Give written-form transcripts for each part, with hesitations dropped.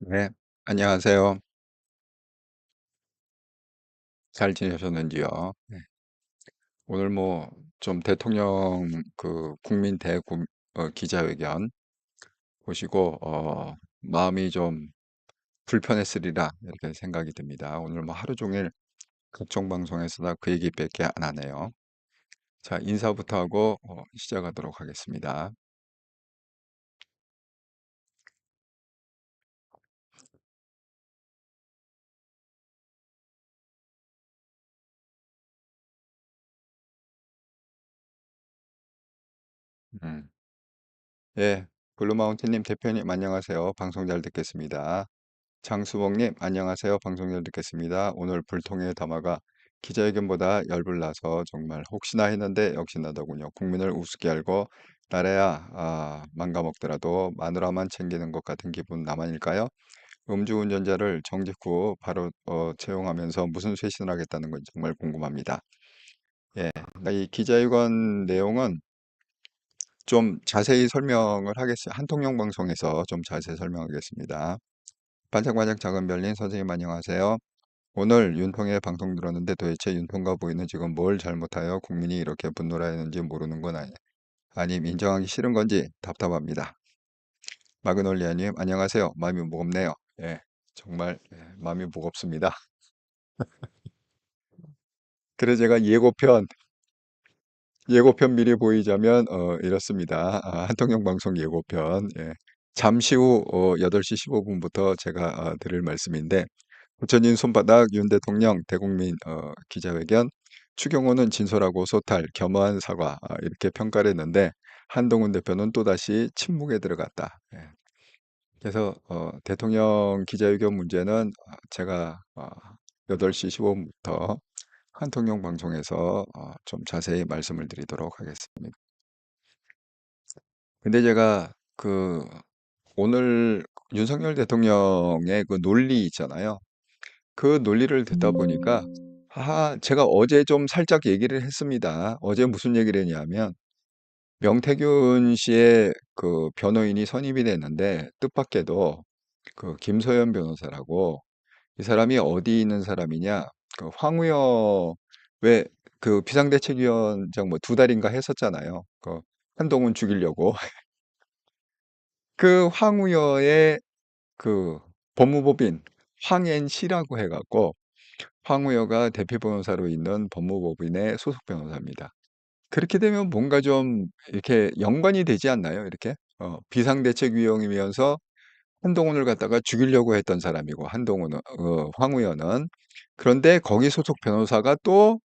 네, 안녕하세요. 잘 지내셨는지요? 네. 오늘 뭐 좀 대통령 국민 기자회견 보시고 마음이 좀 불편했으리라 이렇게 생각이 듭니다. 오늘 뭐 하루 종일 각종 방송에서 다 그 얘기밖에 안 하네요. 자, 인사부터 하고 시작하도록 하겠습니다. 음. 예, 블루마운틴님 대표님 안녕하세요. 방송 잘 듣겠습니다. 장수봉님, 안녕하세요. 방송 잘 듣겠습니다. 오늘 불통의 담화가 기자회견보다 열불 나서 정말 혹시나 했는데 역시나더군요. 국민을 우습게 알고 나라야 망가먹더라도 마누라만 챙기는 것 같은 기분 나만일까요? 음주운전자를 정직 후 바로 채용하면서 무슨 쇄신을 하겠다는 건지 정말 궁금합니다. 예, 그러니까 이 기자회견 내용은 좀 자세히 설명을 하겠습니다. 한통령 방송에서 좀 자세히 설명하겠습니다. 반짝반짝 작은 별님 선생님 안녕하세요. 오늘 윤통의 방송 들었는데 도대체 윤통과 보이는 지금 뭘 잘못하여 국민이 이렇게 분노를 했는지 모르는 건 아님 인정하기 싫은 건지 답답합니다. 마그놀리아님 안녕하세요. 마음이 무겁네요. 예, 정말 마음이 무겁습니다. 그래서 제가 예고편 미리 보이자면 이렇습니다. 한통령 방송 예고편. 예. 잠시 후 8시 15분부터 제가 드릴 말씀인데 부처님 손바닥 윤 대통령 대국민 기자회견 추경호는 진솔하고 소탈 겸허한 사과 이렇게 평가를 했는데 한동훈 대표는 또다시 침묵에 들어갔다. 예. 그래서 대통령 기자회견 문제는 제가 8시 15분부터 한통령 방송에서 좀 자세히 말씀을 드리도록 하겠습니다. 근데 제가 오늘 윤석열 대통령의 그 논리 있잖아요. 그 논리를 듣다 보니까 제가 어제 좀 살짝 얘기를 했습니다. 어제 무슨 얘기를 했냐면 명태균 씨의 그 변호인이 선임이 됐는데 뜻밖에도 그 김소연 변호사라고 이 사람이 어디 있는 사람이냐? 그 황우여 왜 그 비상대책위원장 뭐 2달인가 했었잖아요. 그 한동훈 죽이려고 그 황우여의 그 법무법인 황앤시라고 해갖고 황우여가 대표 변호사로 있는 법무법인의 소속 변호사입니다. 그렇게 되면 뭔가 좀 이렇게 연관이 되지 않나요? 이렇게 비상대책위원이면서 한동훈을 갖다가 죽이려고 했던 사람이고 황우여는 그런데 거기 소속 변호사가 또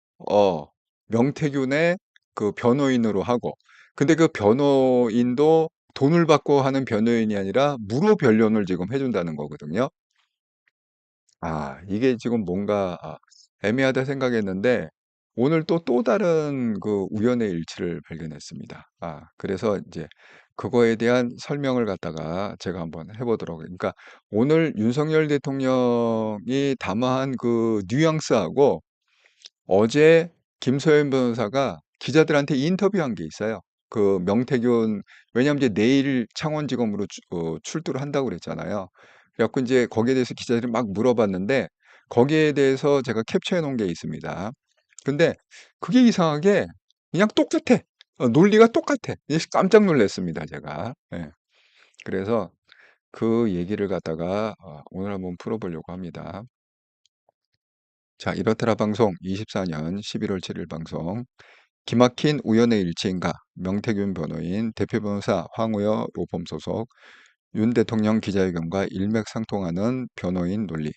명태균의 그 변호인으로 하고 근데 그 변호인도 돈을 받고 하는 변호인이 아니라 무료 변론을 지금 해준다는 거거든요. 이게 지금 뭔가 애매하다 생각했는데 오늘 또 다른 그 우연의 일치를 발견했습니다. 그래서 이제 그거에 대한 설명을 갖다가 제가 한번 해보도록. 그러니까 오늘 윤석열 대통령이 담화한 그 뉘앙스하고 어제 김소연 변호사가 기자들한테 인터뷰한 게 있어요. 그 명태균 왜냐하면 이제 내일 창원지검으로 출두를 한다고 그랬잖아요. 그래갖고 이제 거기에 대해서 기자들이 막 물어봤는데 거기에 대해서 제가 캡처해 놓은 게 있습니다. 근데 그게 이상하게 그냥 똑같아. 논리가 똑같아. 깜짝 놀랐습니다, 제가. 예. 그래서 그 얘기를 갖다가 오늘 한번 풀어보려고 합니다. 자, 이렇더라 방송 24년 11월 7일 방송. 기막힌 우연의 일치인가? 명태균 변호인, 대표 변호사 황우여 로펌 소속, 윤 대통령 기자회견과 일맥상통하는 변호인 논리.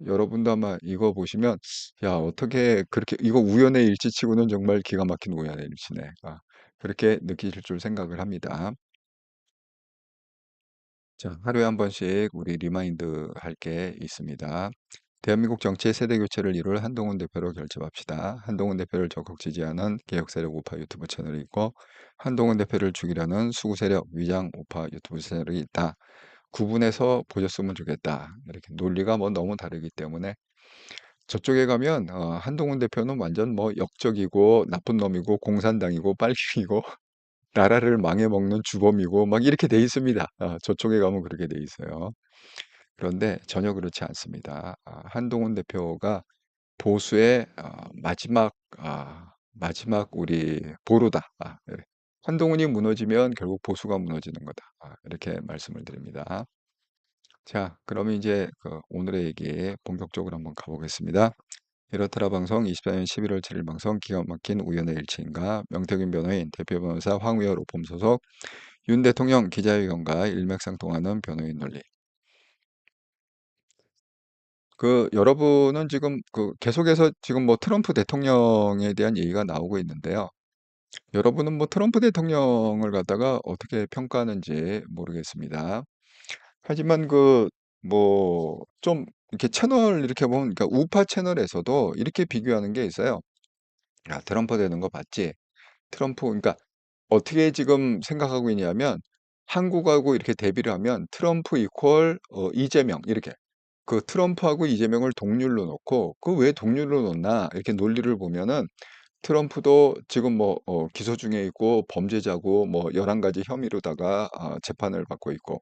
여러분도 아마 이거 보시면, 야, 어떻게 그렇게, 이거 우연의 일치치고는 정말 기가 막힌 우연의 일치네. 그렇게 느끼실 줄 생각을 합니다. 자, 하루에 한 번씩 우리 리마인드 할 게 있습니다. 대한민국 정치의 세대 교체를 이룰 한동훈 대표로 결집합시다. 한동훈 대표를 적극 지지하는 개혁세력 우파 유튜브 채널이 있고, 한동훈 대표를 죽이려는 수구세력 위장 우파 유튜브 채널이 있다. 구분해서 보셨으면 좋겠다. 이렇게 논리가 뭐 너무 다르기 때문에 저쪽에 가면 한동훈 대표는 완전 뭐 역적이고 나쁜 놈이고 공산당이고 빨갱이고 나라를 망해먹는 주범이고 막 이렇게 돼 있습니다. 저쪽에 가면 그렇게 돼 있어요. 그런데 전혀 그렇지 않습니다. 한동훈 대표가 보수의 마지막 우리 보루다. 네. 한동훈이 무너지면 결국 보수가 무너지는 거다. 이렇게 말씀을 드립니다. 자, 그러면 이제 그 오늘의 얘기 본격적으로 한번 가보겠습니다. 이렇더라 방송 24년 11월 7일 방송 기가 막힌 우연의 일치인가 명태균 변호인 대표 변호사 황우여 로펌 소속 윤 대통령 기자회견과 일맥상통하는 변호인 논리. 그 여러분은 지금 그 계속해서 지금 뭐 트럼프 대통령에 대한 얘기가 나오고 있는데요. 여러분은 뭐 트럼프 대통령을 갖다가 어떻게 평가하는지 모르겠습니다. 하지만 그 뭐 좀 이렇게 채널 이렇게 보면 그러니까 우파 채널에서도 이렇게 비교하는 게 있어요. 야, 트럼프 되는 거 봤지? 트럼프 그러니까 어떻게 지금 생각하고 있냐면 한국하고 이렇게 대비를 하면 트럼프 이퀄 이재명 이렇게 그 트럼프하고 이재명을 동률로 놓고 그 왜 동률로 놓나 이렇게 논리를 보면은 트럼프도 지금 뭐 기소 중에 있고 범죄자고 뭐 11가지 혐의로다가 재판을 받고 있고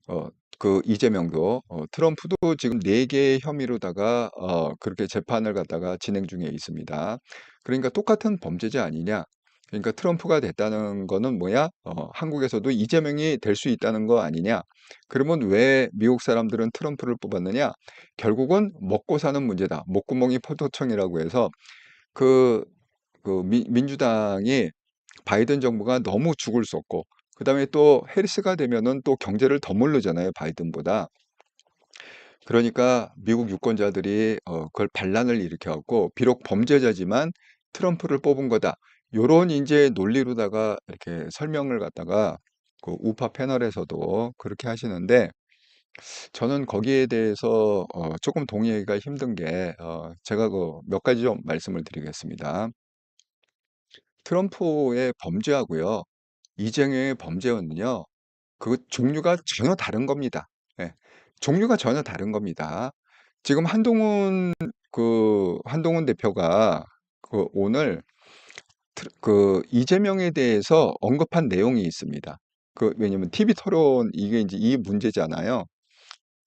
어, 그 이재명도 트럼프도 지금 4개의 혐의로다가 그렇게 재판을 갖다가 진행 중에 있습니다. 그러니까 똑같은 범죄자 아니냐? 그러니까 트럼프가 됐다는 거는 뭐야? 한국에서도 이재명이 될 수 있다는 거 아니냐? 그러면 왜 미국 사람들은 트럼프를 뽑았느냐? 결국은 먹고 사는 문제다. 목구멍이 포도청이라고 해서 그, 민주당이 바이든 정부가 너무 죽을 수 없고 그다음에 또 해리스가 되면은 또 경제를 더 모르잖아요, 바이든보다. 그러니까 미국 유권자들이 그걸 반란을 일으켜 갖고 비록 범죄자지만 트럼프를 뽑은 거다. 요런 인제 논리로다가 이렇게 설명을 갖다가 그 우파 패널에서도 그렇게 하시는데 저는 거기에 대해서 조금 동의하기가 힘든 게 제가 그 몇 가지 좀 말씀을 드리겠습니다. 트럼프의 범죄하고요. 이재명의 범죄는요. 그 종류가 전혀 다른 겁니다. 예. 종류가 전혀 다른 겁니다. 지금 한동훈 대표가 그 오늘 그 이재명에 대해서 언급한 내용이 있습니다. 왜냐면 TV 토론 이게 이제 이 문제잖아요.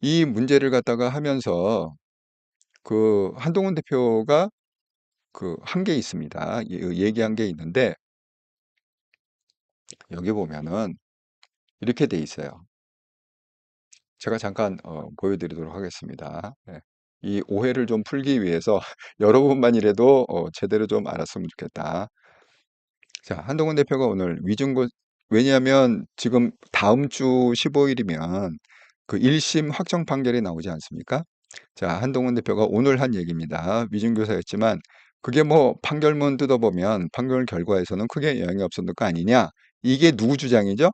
이 문제를 갖다가 하면서 그 한동훈 대표가 그 한 게 있습니다. 얘기한 게 있는데 여기 보면은 이렇게 돼 있어요. 제가 잠깐 보여드리도록 하겠습니다. 네. 이 오해를 좀 풀기 위해서 여러분만이라도 제대로 좀 알았으면 좋겠다. 자, 한동훈 대표가 오늘 왜냐하면 지금 다음 주 15일이면 그 1심 확정 판결이 나오지 않습니까? 자, 한동훈 대표가 오늘 한 얘기입니다. 위중교사였지만 그게 뭐 판결문 뜯어보면 판결 결과에서는 크게 영향이 없었는 거 아니냐? 이게 누구 주장이죠?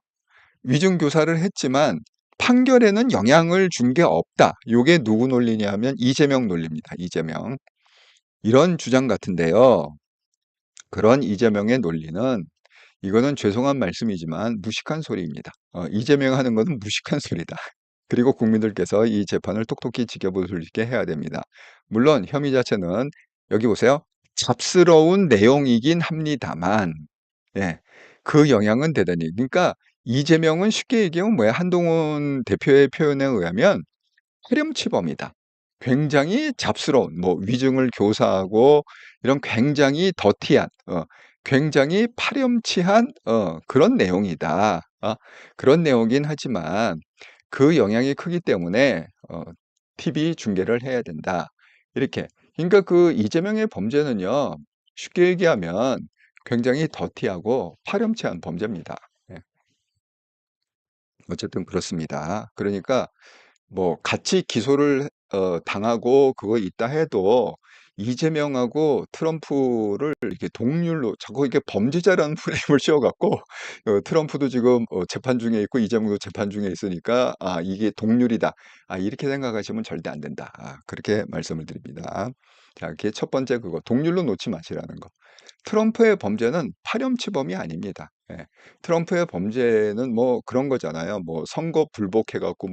위중교사를 했지만 판결에는 영향을 준 게 없다. 요게 누구 논리냐 하면 이재명 논리입니다. 이재명. 이런 주장 같은데요. 그런 이재명의 논리는 이거는 죄송한 말씀이지만 무식한 소리입니다. 이재명 하는 것은 무식한 소리다. 그리고 국민들께서 이 재판을 똑똑히 지켜볼 수 있게 해야 됩니다. 물론 혐의 자체는 여기 보세요. 잡스러운 내용이긴 합니다만 예, 그 영향은 대단히 그러니까 이재명은 쉽게 얘기하면 뭐야? 한동훈 대표의 표현에 의하면 파렴치범이다. 굉장히 잡스러운 뭐 위증을 교사하고 이런 굉장히 더티한 굉장히 파렴치한 그런 내용이다. 그런 내용이긴 하지만 그 영향이 크기 때문에 TV 중계를 해야 된다. 이렇게. 그러니까 그 이재명의 범죄는요. 쉽게 얘기하면 굉장히 더티하고 파렴치한 범죄입니다. 예. 어쨌든 그렇습니다. 그러니까 뭐 같이 기소를 당하고 그거 있다 해도 이재명하고 트럼프를 이렇게 동률로 자꾸 이게 범죄자라는 프레임을 씌워 갖고 트럼프도 지금 재판 중에 있고 이재명도 재판 중에 있으니까 '아 이게 동률이다.' 이렇게 생각하시면 절대 안 된다. 그렇게 말씀을 드립니다. 자 그게 첫 번째 그거 동률로 놓지 마시라는 거. 트럼프의 범죄는 파렴치범이 아닙니다. 예. 트럼프의 범죄는 뭐 그런 거잖아요. 뭐 선거 불복해 갖고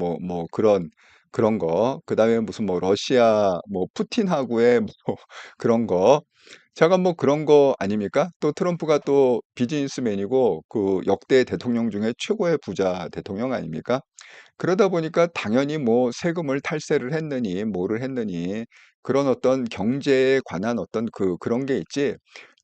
그런 거. 그다음에 무슨 뭐 러시아 뭐 푸틴하고의 뭐 그런 거. 제가 뭐 그런 거 아닙니까? 또 트럼프가 또 비즈니스맨이고 그 역대 대통령 중에 최고의 부자 대통령 아닙니까? 그러다 보니까 당연히 뭐 세금을 탈세를 했느니 뭐를 했느니 그런 어떤 경제에 관한 어떤 그런 게 있지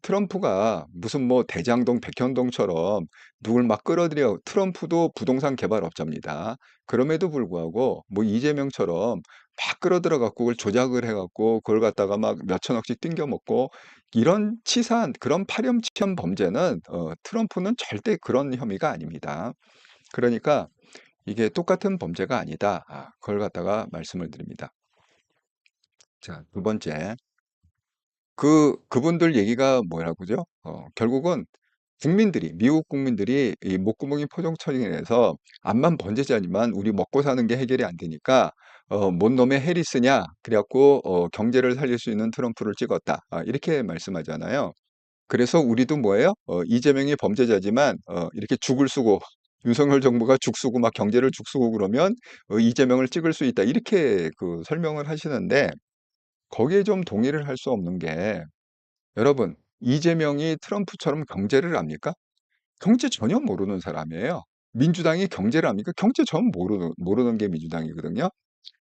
트럼프가 무슨 뭐 대장동 백현동처럼 누굴 막 끌어들여 트럼프도 부동산 개발업자입니다. 그럼에도 불구하고 뭐 이재명처럼 막 끌어들여 갖고 그걸 조작을 해 갖고 그걸 갖다가 막 몇천억씩 띵겨 먹고 이런 치사한 그런 파렴치한 범죄는 트럼프는 절대 그런 혐의가 아닙니다. 그러니까 이게 똑같은 범죄가 아니다. 그걸 갖다가 말씀을 드립니다. 자, 두 번째. 그분들 얘기가 뭐라고죠? 결국은 국민들이, 미국 국민들이 이 목구멍이 포정천연해서 암만 번제자지만 우리 먹고 사는 게 해결이 안 되니까 뭔 놈의 해리스냐? 그래 갖고 경제를 살릴 수 있는 트럼프를 찍었다. 이렇게 말씀하잖아요. 그래서 우리도 뭐예요? 이재명이 범죄자지만 이렇게 죽을 쓰고 윤석열 정부가 죽 쓰고 막 경제를 죽 쓰고 그러면 이재명을 찍을 수 있다. 이렇게 설명을 하시는데 거기에 좀 동의를 할 수 없는 게 여러분 이재명이 트럼프처럼 경제를 압니까? 경제 전혀 모르는 사람이에요. 민주당이 경제를 압니까? 경제 전 모르는 게 민주당이거든요.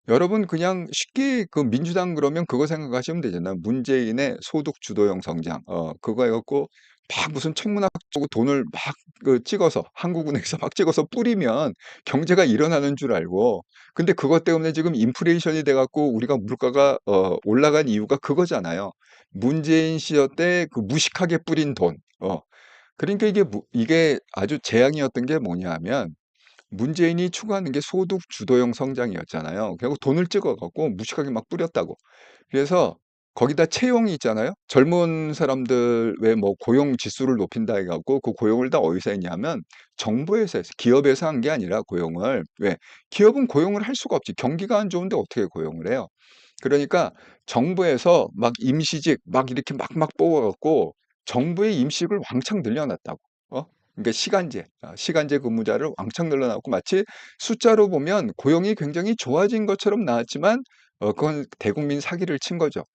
여러분 그냥 쉽게 그 민주당 그러면 그거 생각하시면 되잖아요. 문재인의 소득 주도형 성장. 그거 해 갖고 막 무슨 천문학 보고 돈을 막 찍어서 한국은행에서 막 찍어서 뿌리면 경제가 일어나는 줄 알고 근데 그것 때문에 지금 인플레이션이 돼 갖고 우리가 물가가 올라간 이유가 그거잖아요. 문재인 시절 때 그 무식하게 뿌린 돈. 그러니까 이게 아주 재앙이었던 게 뭐냐 하면 문재인이 추구하는 게 소득 주도형 성장이었잖아요. 결국 돈을 찍어 갖고 무식하게 막 뿌렸다고. 그래서 거기다 채용이 있잖아요. 젊은 사람들 왜 뭐 고용 지수를 높인다 해 갖고 그 고용을 다 어디서 했냐면 정부에서 했어요. 기업에서 한 게 아니라 고용을. 왜? 기업은 고용을 할 수가 없지. 경기가 안 좋은데 어떻게 고용을 해요? 그러니까 정부에서 막 임시직 막 이렇게 막막 뽑아 갖고 정부의 임시직을 왕창 늘려 놨다고. 그러니까 시간제 근무자를 왕창 늘려 놨고 마치 숫자로 보면 고용이 굉장히 좋아진 것처럼 나왔지만 그건 대국민 사기를 친 거죠.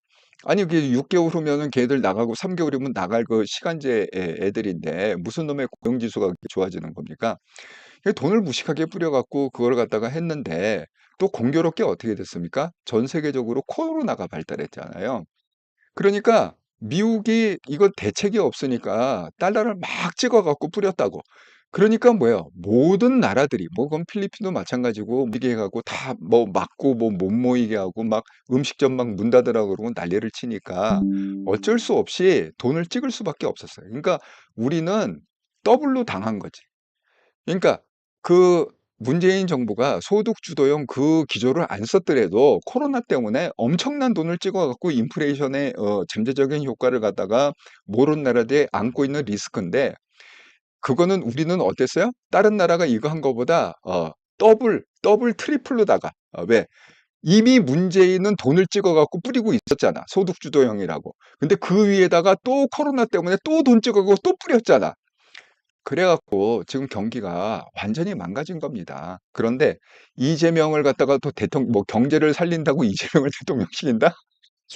아니 그게 6 개월 후면은 걔들 나가고 3 개월이면 나갈 그 시간제 애들인데 무슨 놈의 고용 지수가 그렇게 좋아지는 겁니까? 그 돈을 무식하게 뿌려 갖고 그걸 갖다가 했는데 또 공교롭게 어떻게 됐습니까? 전 세계적으로 코로나가 발달했잖아요. 그러니까 미국이 이거 대책이 없으니까 달러를 막 찍어 갖고 뿌렸다고. 그러니까 뭐예요? 모든 나라들이 뭐 그건 필리핀도 마찬가지고 미게 해 갖고 다 뭐 막고 뭐 못 모이게 하고 막 음식점 막 문 닫으라고 그러고 난리를 치니까 어쩔 수 없이 돈을 찍을 수밖에 없었어요. 그러니까 우리는 더블로 당한 거지. 그러니까 그 문재인 정부가 소득 주도형 그 기조를 안 썼더라도 코로나 때문에 엄청난 돈을 찍어 갖고 인플레이션의 잠재적인 효과를 갖다가 모르는 나라들이 안고 있는 리스크인데 그거는 우리는 어땠어요? 다른 나라가 이거 한 거보다 더블 트리플로다가 왜? 이미 문재인은 돈을 찍어 갖고 뿌리고 있었잖아. 소득 주도형이라고. 근데 그 위에다가 또 코로나 때문에 또 돈 찍어 갖고 또 뿌렸잖아. 그래 갖고 지금 경기가 완전히 망가진 겁니다. 그런데 이재명을 갖다가 또 대통령 뭐 경제를 살린다고 이재명을 대통령시킨다?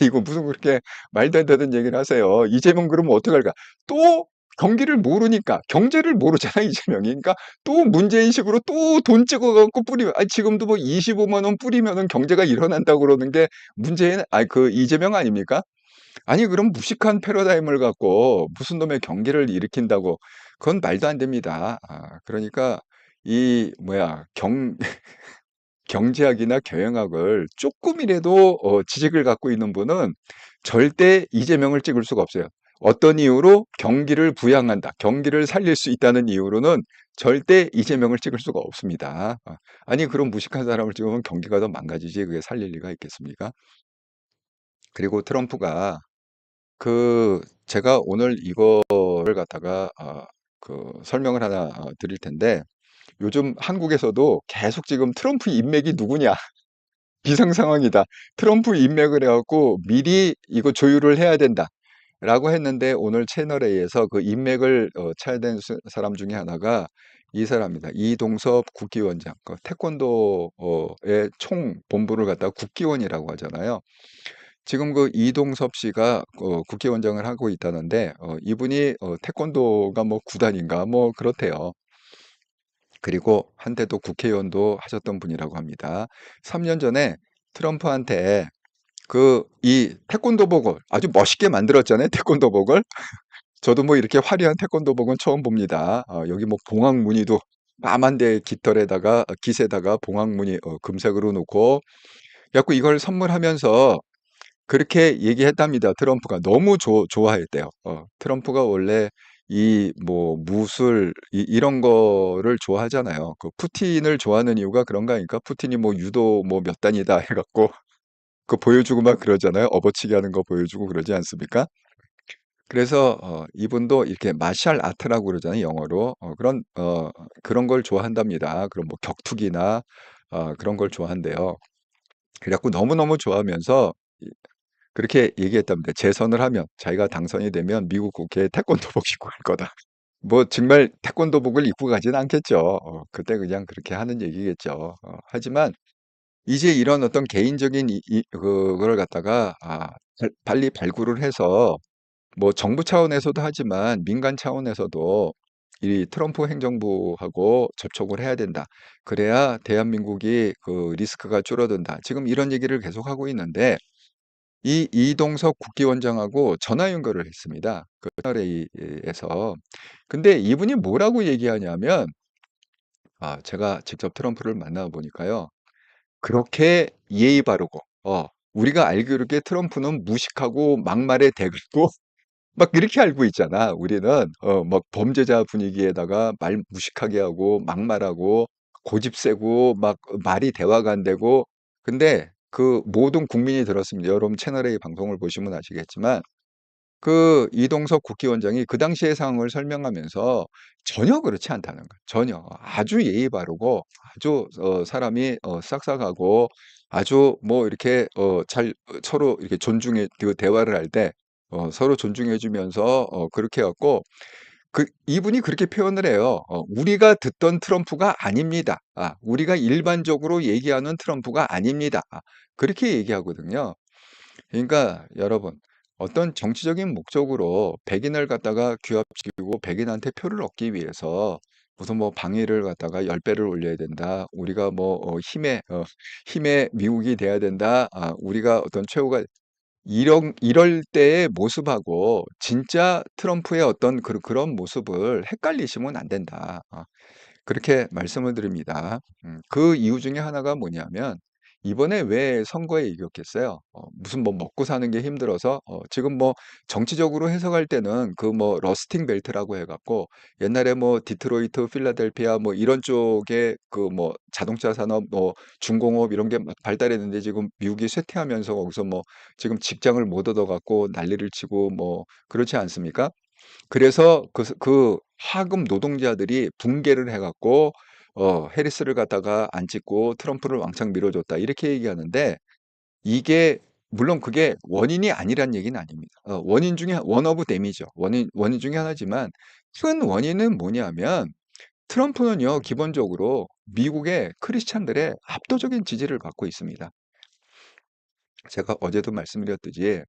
이거 무슨 그렇게 말도 안 되는 얘기를 하세요. 이재명 그러면 어떡할까? 또 경기를 모르니까 경제를 모르잖아 이재명이. 그러니까 또 문재인식으로 또 돈 찍어 갖고 뿌리면 지금도 뭐 25만 원 뿌리면은 경제가 일어난다고 그러는 게 문재인 그 이재명 아닙니까? 아니 그럼 무식한 패러다임을 갖고 무슨 놈의 경기를 일으킨다고 그건 말도 안 됩니다. 그러니까 이 뭐야 경제학이나 경영학을 쪼끔이라도 지식을 갖고 있는 분은 절대 이재명을 찍을 수가 없어요. 어떤 이유로 경기를 부양한다, 경기를 살릴 수 있다는 이유로는 절대 이재명을 찍을 수가 없습니다. 아니, 그럼 무식한 사람을 찍으면 경기가 더 망가지지 그게 살릴 리가 있겠습니까? 그리고 트럼프가 제가 오늘 이거를 갖다가 설명을 하나 드릴 텐데, 요즘 한국에서도 계속 지금 트럼프 인맥이 누구냐 비상 상황이다. 트럼프 인맥을 해갖고 미리 이거 조율을 해야 된다라고 했는데, 오늘 채널 A에서 그 인맥을 쳐야 되는 사람 중에 하나가 이 사람입니다. 이동섭 국기원장. 태권도의 총 본부를 갖다가 국기원이라고 하잖아요. 지금 그 이동섭 씨가 국기원장을 하고 있다는데, 이분이 태권도가 뭐 구단인가 뭐 그렇대요. 그리고 한때도 국회의원도 하셨던 분이라고 합니다. 3년 전에 트럼프한테 이 태권도복을 아주 멋있게 만들었잖아요. 태권도복을. 저도 뭐 이렇게 화려한 태권도복은 처음 봅니다. 여기 뭐 봉황 무늬도 까만 데 깃털에다가 깃에다가 봉황 무늬 금색으로 놓고 그래갖고 이걸 선물하면서 그렇게 얘기했답니다. 트럼프가 너무 좋아했대요. 트럼프가 원래 이 뭐 무술 이런 거를 좋아하잖아요. 그 푸틴을 좋아하는 이유가 그런가 하니까, 푸틴이 뭐 유도 뭐 몇 단이다 해갖고 그 보여주고 막 그러잖아요. 업어치기 하는 거 보여주고 그러지 않습니까? 그래서 이분도 이렇게 마샬 아트라고 그러잖아요, 영어로. 그런 걸 좋아한답니다. 그럼 뭐 격투기나 그런 걸 좋아한대요. 그래갖고 너무너무 좋아하면서 그렇게 얘기했답니다. 재선을 하면, 자기가 당선이 되면 미국 국회에 태권도복 입고 갈 거다. 뭐 정말 태권도복을 입고 가지는 않겠죠. 그때 그냥 그렇게 하는 얘기겠죠. 하지만 이제 이런 어떤 개인적인 그걸 갖다가 빨리 발굴을 해서, 뭐 정부 차원에서도 하지만 민간 차원에서도 이 트럼프 행정부하고 접촉을 해야 된다. 그래야 대한민국이 그 리스크가 줄어든다. 지금 이런 얘기를 계속하고 있는데, 이 이동석 국기원장하고 전화 연결을 했습니다. 그 채널A에서. 근데 이분이 뭐라고 얘기하냐면, 제가 직접 트럼프를 만나 보니까요. 그렇게 예의 바르고, 우리가 알기로 트럼프는 무식하고 막말에 대들고 막 이렇게 알고 있잖아. 우리는 막 범죄자 분위기에다가 말 무식하게 하고 막말하고 고집 세고 막 말이 대화가 안 되고. 근데 그 모든 국민이 들었습니다. 여러분 채널A 방송을 보시면 아시겠지만, 그 이동석 국회의원장이 그 당시의 상황을 설명하면서 전혀 그렇지 않다는 거예요. 전혀. 아주 예의 바르고 아주 사람이 싹싹하고 아주 뭐 이렇게 잘 서로 이렇게 존중해 그 대화를 할 때 서로 존중해 주면서 그렇게 해 갖고 이분이 그렇게 표현을 해요. "우리가 듣던 트럼프가 아닙니다. 우리가 일반적으로 얘기하는 트럼프가 아닙니다." 그렇게 얘기하거든요. 그러니까 여러분, 어떤 정치적인 목적으로 백인을 갖다가 규합시키고 백인한테 표를 얻기 위해서 무슨 뭐 방위를 갖다가 10배를 올려야 된다. 우리가 뭐 힘의 미국이 돼야 된다. 우리가 어떤 최후가 이럴 때의 모습하고 진짜 트럼프의 어떤 그런 모습을 헷갈리시면 안 된다. 그렇게 말씀을 드립니다. 그 이유 중에 하나가 뭐냐면, 이번에 왜 선거에 이겼겠어요? 무슨 뭐 먹고 사는 게 힘들어서, 지금 뭐 정치적으로 해석할 때는 그 뭐 러스팅 벨트라고 해갖고, 옛날에 뭐 디트로이트, 필라델피아 뭐 이런 쪽에 그 뭐 자동차 산업, 뭐 중공업 이런 게 막 발달했는데, 지금 미국이 쇠퇴하면서 거기서 뭐 지금 직장을 못 얻어갖고 난리를 치고 뭐 그렇지 않습니까? 그래서 그 하급 노동자들이 붕괴를 해갖고 해리스를 갖다가 안 찍고 트럼프를 왕창 밀어줬다 이렇게 얘기하는데, 이게 물론 그게 원인이 아니란 얘기는 아닙니다. 원인 중에 원 오브 댐이죠. 원인 중에 하나지만, 큰 원인은 뭐냐면 트럼프는요 기본적으로 미국의 크리스찬들의 압도적인 지지를 받고 있습니다. 제가 어제도 말씀드렸듯이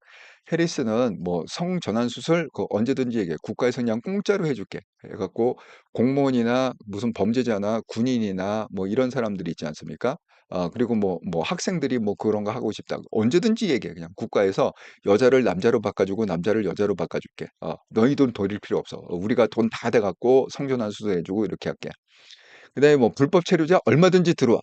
해리스는 뭐 성전환 수술 언제든지 얘기해. 국가에서 그냥 공짜로 해줄게. 해갖고 공무원이나 무슨 범죄자나 군인이나 뭐 이런 사람들이 있지 않습니까? 그리고 뭐 학생들이 뭐 그런 거 하고 싶다. 언제든지 얘기해. 그냥 국가에서 여자를 남자로 바꿔주고 남자를 여자로 바꿔줄게. 너희 돈 돌릴 필요 없어. 우리가 돈 다 돼갖고 성전환 수술 해주고 이렇게 할게. 그다음에 뭐 "불법 체류자 얼마든지 들어와.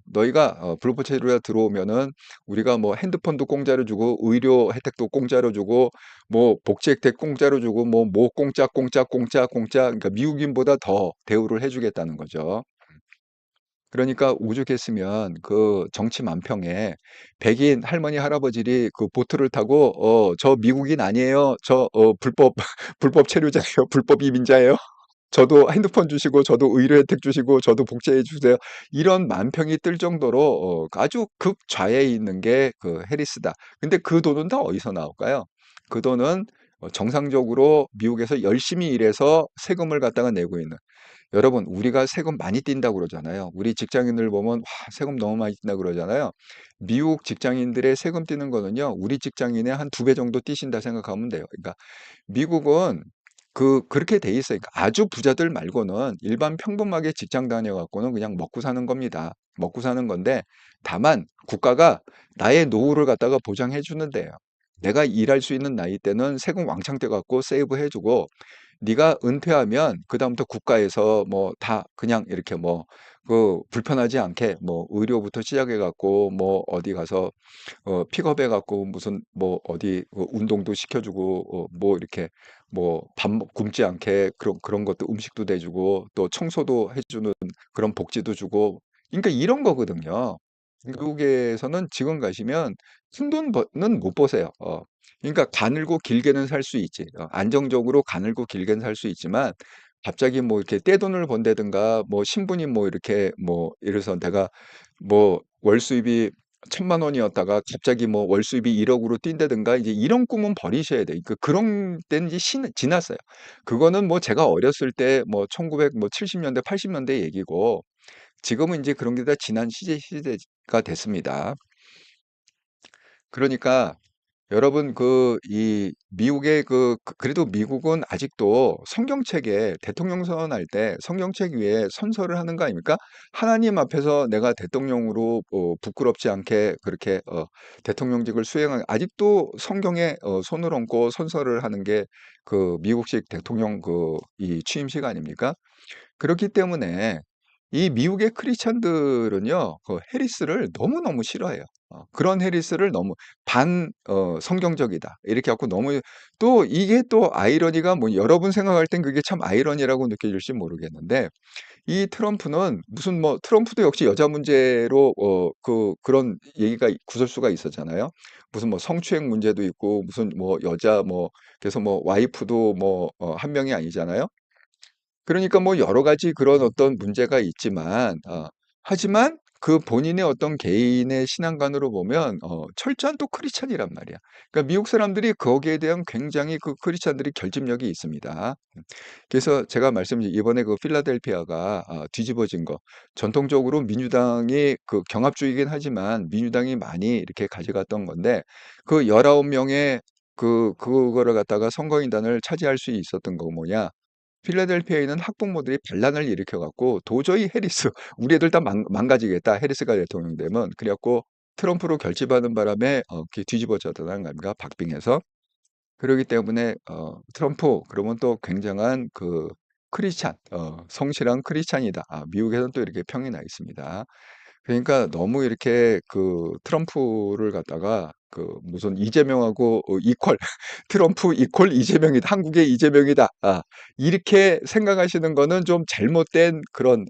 너희가 불법 체류자 들어오면은 우리가 뭐 핸드폰도 공짜로 주고 의료 혜택도 공짜로 주고 뭐 복지 혜택 공짜로 주고 뭐 공짜, 공짜, 공짜, 공짜." 그러니까 미국인보다 더 대우를 해 주겠다는 거죠. 그러니까 오죽했으면 그 정치 만평에 백인 할머니, 할아버지들이 그 보트를 타고 "저 미국인 아니에요. 저 불법 불법 체류자예요. 불법 이민자예요. 저도 핸드폰 주시고 저도 의료 혜택 주시고 저도 복지해 주세요." 이런 만평이 뜰 정도로 아주 극좌에 있는 게 그 해리스다. 근데 그 돈은 다 어디서 나올까요? 그 돈은 정상적으로 미국에서 열심히 일해서 세금을 갖다가 내고 있는, 여러분 우리가 세금 많이 띈다고 그러잖아요. 우리 직장인들 보면 "와 세금 너무 많이 띈다." 그러잖아요. 미국 직장인들의 세금 띄는 거는요, 우리 직장인의 한 2배 정도 띄신다 생각하면 돼요. 그러니까 미국은 그렇게 돼 있어요. 그러니까 아주 부자들 말고는 일반 평범하게 직장 다녀 갖고는 그냥 먹고 사는 겁니다. 먹고 사는 건데, 다만 국가가 나의 노후를 갖다가 보장해 주는데요. 내가 일할 수 있는 나이 때는 세금 왕창 떼 갖고 세이브해 주고, 네가 은퇴하면 그다음부터 국가에서 뭐 다 그냥 이렇게 뭐 불편하지 않게 뭐 의료부터 시작해 갖고 뭐 어디 가서 픽업해 갖고 무슨 뭐 어디 운동도 시켜 주고 뭐 이렇게 뭐 밥 굶지 않게 그런 것도 음식도 내 주고 또 청소도 해 주는 그런 복지도 주고, 그러니까 이런 거거든요. 미국에서는 지금 가시면 큰돈 는 못 버세요. 그러니까 가늘고 길게는 살 수 있지. 안정적으로 가늘고 길게는 살 수 있지만 갑자기 뭐 이렇게 떼돈을 번다든가 뭐 신분이 뭐 이렇게 뭐 예를 들어서 내가 뭐 월 수입이 1,000만 원이었다가 갑자기 뭐 월 수입이 1억 으로 뛴다든가 이제 이런 꿈은 버리셔야 돼요. 그런 때는 이제 지났어요. 그거는 뭐 제가 어렸을 때 뭐 1900 뭐 70 년대 80 년대 얘기고, 지금은 인제 그런 게 다 지난 시대가 됐습니다. 그러니까 여러분 이 미국의 그래도 미국은 아직도 성경책에 대통령 선언할 때 성경책 위에 선서를 하는 거 아닙니까? 하나님 앞에서 내가 대통령으로 부끄럽지 않게 그렇게 대통령직을 수행한, 아직도 성경에 손을 얹고 선서를 하는 게 그 미국식 대통령 이 취임식 아닙니까? 그렇기 때문에 이 미국의 크리스찬들은요, 해리스를 너무너무 싫어해요. 그런 해리스를 너무 성경적이다. 이렇게 갖고 너무, 또 이게 또 아이러니가 뭐 여러분 생각할 땐 그게 참 아이러니라고 느껴질지 모르겠는데, 이 트럼프는 무슨 뭐 트럼프도 역시 여자 문제로 그런 얘기가 구설수가 있었잖아요. 무슨 뭐 성추행 문제도 있고 무슨 뭐 여자 뭐 그래서 뭐 와이프도 뭐 한 명이 아니잖아요. 그러니까 뭐 여러 가지 그런 어떤 문제가 있지만 하지만 그 본인의 어떤 개인의 신앙관으로 보면 철저한 또 크리스찬이란 말이야. 그러니까 미국 사람들이 거기에 대한 굉장히 그 크리스찬들이 결집력이 있습니다. 그래서 제가 말씀드린 이번에 그 필라델피아가 뒤집어진 거, 전통적으로 민주당이 경합주의이긴 하지만 민주당이 많이 이렇게 가져갔던 건데, 그 19 명의 그거를 갖다가 선거인단을 차지할 수 있었던 거 뭐냐? 필라델피아에 있는 학부모들이 반란을 일으켜 갖고 도저히 해리스 우리 애들 다 망가지겠다, 해리스가 대통령 되면. 그래 갖고 트럼프로 결집하는 바람에 그게 뒤집어졌다는 겁니다, 박빙해서. 그러기 때문에 트럼프 그러면 또 굉장한 크리스찬, 성실한 크리스찬이다. 미국에서는 또 이렇게 평이 나 있습니다. 그러니까 너무 이렇게 트럼프를 갖다가 무슨 이재명하고 이퀄 트럼프 이퀄 이재명이다. 한국의 이재명이다. 이렇게 생각하시는 거는 좀 잘못된 그런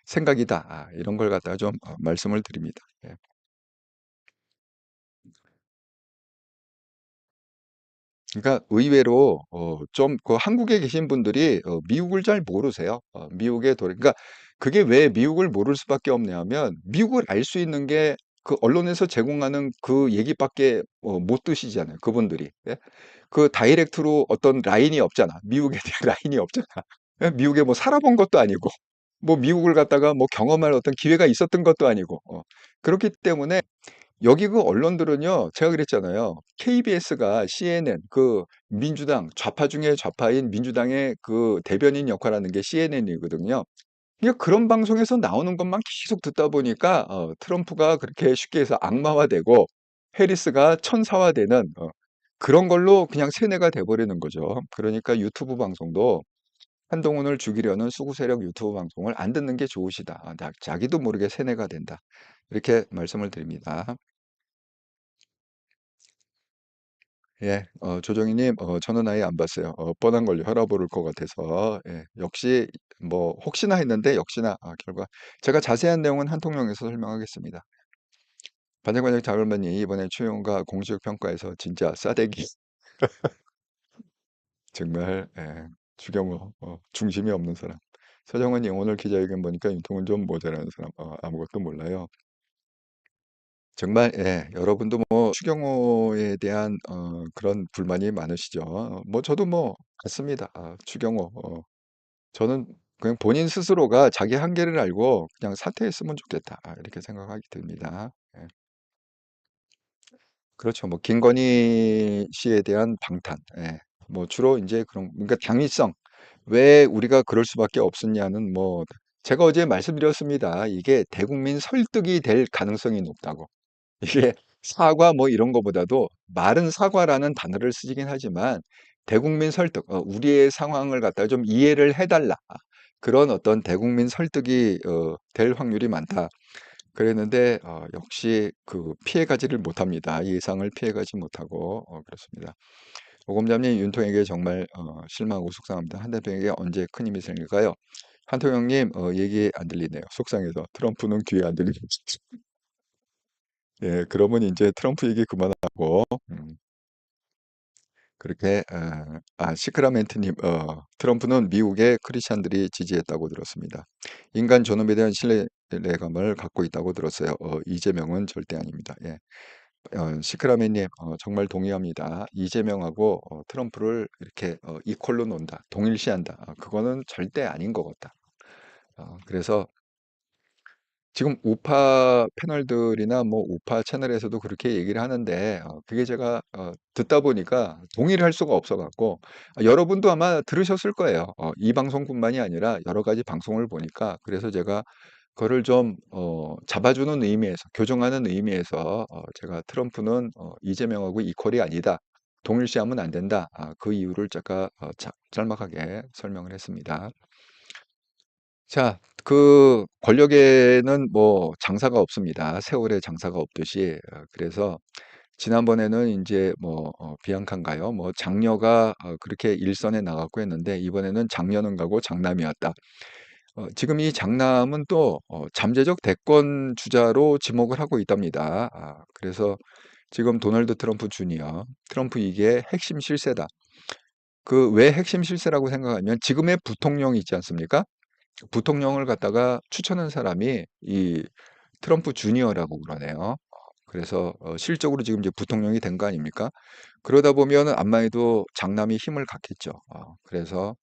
생각이다. 이런 걸 갖다가 좀 말씀을 드립니다. 예. 그러니까 의외로 좀 한국에 계신 분들이 미국을 잘 모르세요. 미국의 그러니까 그게 왜 미국을 모를 수밖에 없냐면 미국을 알 수 있는 게 그 언론에서 제공하는 그 얘기밖에 못 드시잖아요, 그분들이. 예? 그 다이렉트로 어떤 라인이 없잖아. 미국에 대한 라인이 없잖아. 예? 미국에 뭐 살아본 것도 아니고 뭐 미국을 갖다가 뭐 경험할 어떤 기회가 있었던 것도 아니고 그렇기 때문에 여기 언론들은요, 제가 그랬잖아요. KBS가 CNN 민주당 좌파 중에 좌파인 민주당의 대변인 역할하는 게 CNN이거든요. 그러니까 그런 방송에서 나오는 것만 계속 듣다 보니까 트럼프가 그렇게 쉽게 해서 악마화되고 해리스가 천사화되는 그런 걸로 그냥 세뇌가 돼 버리는 거죠. 그러니까 유튜브 방송도 한동훈을 죽이려는 수구 세력 유튜브 방송을 안 듣는 게 좋으시다. 자기도 모르게 세뇌가 된다. 이렇게 말씀을 드립니다. 예, 조정희님, 저는 아예 안 봤어요. 뻔한 걸로 혈압 오를 것 같아서, 예, 역시, 뭐, 혹시나 했는데, 역시나, 결과. 제가 자세한 내용은 한통령에서 설명하겠습니다. 반장반장 자글만이 이번에 추영과 공식 평가에서 진짜 싸대기, 정말, 예, 추경호, 중심이 없는 사람. 서정은이 오늘 기자회견 보니까 윤통은 좀 모자라는 사람, 아무것도 몰라요. 정말, 예, 여러분도 뭐, 추경호에 대한, 그런 불만이 많으시죠. 뭐, 저도 뭐, 같습니다. 추경호, 저는 그냥 본인 스스로가 자기 한계를 알고 그냥 사퇴했으면 좋겠다. 이렇게 생각하게 됩니다. 예. 그렇죠. 뭐 김건희 씨에 대한 방탄. 예. 뭐 주로 이제 그런 그러니까 당위성. 왜 우리가 그럴 수밖에 없었냐는 뭐 제가 어제 말씀드렸습니다. 이게 대국민 설득이 될 가능성이 높다고. 이게 사과 뭐 이런 거보다도 말은 사과라는 단어를 쓰긴 하지만 대국민 설득, 우리의 상황을 갖다가 좀 이해를 해달라. 그런 어떤 대국민 설득이 될 확률이 많다. 그랬는데 역시 그 피해가지를 못합니다. 예상을 피해가지 못하고 그렇습니다. 오검장님 윤통에게 정말 실망하고 속상합니다. 한 대표에게 언제 큰 힘이 생길까요? 한통령님 얘기 안 들리네요. 속상해서 트럼프는 귀에 안 들리죠. 예, 그러면 이제 트럼프 얘기 그만하고 그렇게 시크라멘트님 트럼프는 미국의 크리스찬들이 지지했다고 들었습니다. 인간 존엄에 대한 신뢰감을 갖고 있다고 들었어요. 이재명은 절대 아닙니다. 예. 시크라멘님 정말 동의합니다. 이재명하고 트럼프를 이렇게 이퀄로 논다, 동일시한다. 그거는 절대 아닌 것 같다. 그래서 지금 우파 패널들이나 뭐 우파 채널에서도 그렇게 얘기를 하는데 그게 제가 듣다 보니까 동의를 할 수가 없어 갖고 여러분도 아마 들으셨을 거예요. 이 방송뿐만이 아니라 여러 가지 방송을 보니까 그래서 제가 그거를 좀 잡아주는 의미에서 교정하는 의미에서 제가 트럼프는 이재명하고 이퀄이 아니다. 동일시하면 안 된다. 그 이유를 제가 짤막하게 설명을 했습니다. 자, 그 권력에는 뭐 장사가 없습니다. 세월에 장사가 없듯이. 그래서 지난번에는 이제 뭐 비앙카인가요? 뭐 장녀가 그렇게 일선에 나갔고 했는데 이번에는 장녀는 가고 장남이었다. 지금 이 장남은 또 잠재적 대권 주자로 지목을 하고 있답니다. 그래서 지금 도널드 트럼프 주니어, 트럼프 이게 핵심 실세다. 그 왜 핵심 실세라고 생각하면 지금의 부통령이 있지 않습니까? 부통령을 갖다가 추천한 사람이 이 트럼프 주니어라고 그러네요. 그래서 실적으로 지금 이제 부통령이 된 거 아닙니까? 그러다 보면 안마에도 장남이 힘을 갖겠죠. 그래서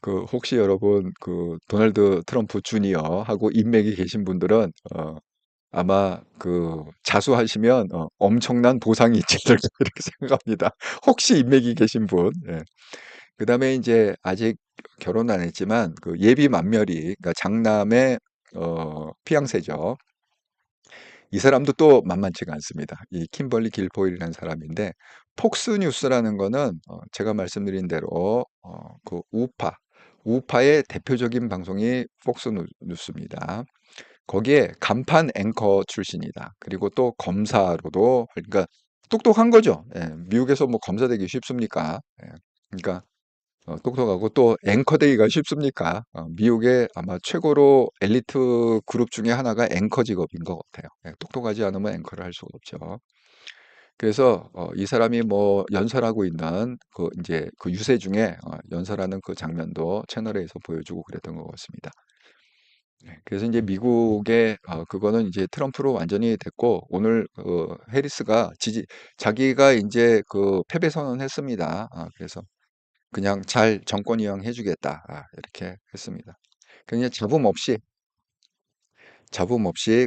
그 혹시 여러분 그 도널드 트럼프 주니어하고 인맥이 계신 분들은 아마 그 자수하시면 엄청난 보상이 있지 않을까 이렇게 생각합니다. 혹시 인맥이 계신 분. 예. 그다음에 이제 아직 결혼 안 했지만 그 예비 만멸이 그러니까 장남의 피앙세죠. 이 사람도 또 만만치가 않습니다. 이 킴벌리 길포일이라는 사람인데 폭스뉴스라는 거는 제가 말씀드린 대로 그 우파의 대표적인 방송이 폭스뉴스입니다. 거기에 간판 앵커 출신이다. 그리고 또 검사로도 그러니까 똑똑한 거죠. 예, 미국에서 뭐 검사 되기 쉽습니까? 예, 그러니까 똑똑하고 또 앵커 되기가 쉽습니까? 미국의 아마 최고로 엘리트 그룹 중에 하나가 앵커 직업인 것 같아요. 예, 똑똑하지 않으면 앵커를 할 수가 없죠. 그래서 이 사람이 뭐 연설하고 있는 그 이제 그 유세 중에 연설하는 그 장면도 채널에서 보여주고 그랬던 것 같습니다. 네, 그래서 이제 미국의 그거는 이제 트럼프로 완전히 됐고 오늘 해리스가 자기가 이제 그 패배 선언했습니다. 그래서 그냥 잘 정권 이양해 주겠다. 이렇게 했습니다. 그냥 잡음 없이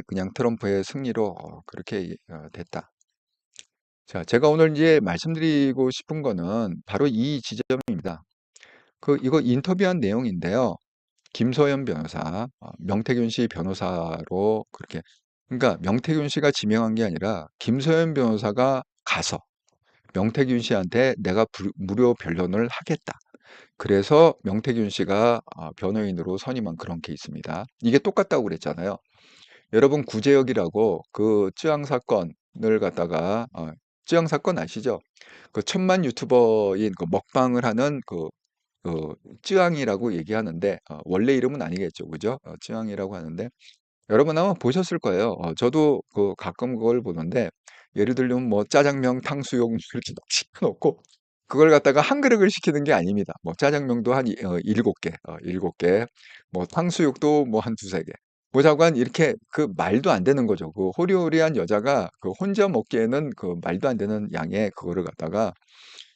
그냥 트럼프의 승리로 그렇게 됐다. 자, 제가 오늘 이제 말씀드리고 싶은 거는 바로 이 지점입니다. 이거 인터뷰한 내용인데요. 김소연 변호사, 명태균 씨 변호사로 그렇게, 그러니까 명태균 씨가 지명한 게 아니라 김소연 변호사가 가서 명태균 씨한테 내가 무료 변론을 하겠다. 그래서 명태균 씨가 변호인으로 선임한 그런 케이스입니다. 이게 똑같다고 그랬잖아요. 여러분 구제역이라고 그 쯔앙 사건을 갖다가 쯔앙 사건 아시죠? 그 천만 유튜버인 그 먹방을 하는 그 쯔앙이라고 얘기하는데 원래 이름은 아니겠죠, 그죠? 쯔앙이라고 하는데 여러분 아마 보셨을 거예요. 저도 그 가끔 그걸 보는데 예를 들면 뭐 짜장면, 탕수육 이렇게 막 시켜놓고 그걸 갖다가 한 그릇을 시키는 게 아닙니다. 뭐 짜장면도 한 7개, 7개, 뭐 탕수육도 뭐 한 두세 개. 보자관 이렇게 그 말도 안 되는 거죠. 그 호리호리한 여자가 그 혼자 먹기에는 그 말도 안 되는 양의 그거를 갖다가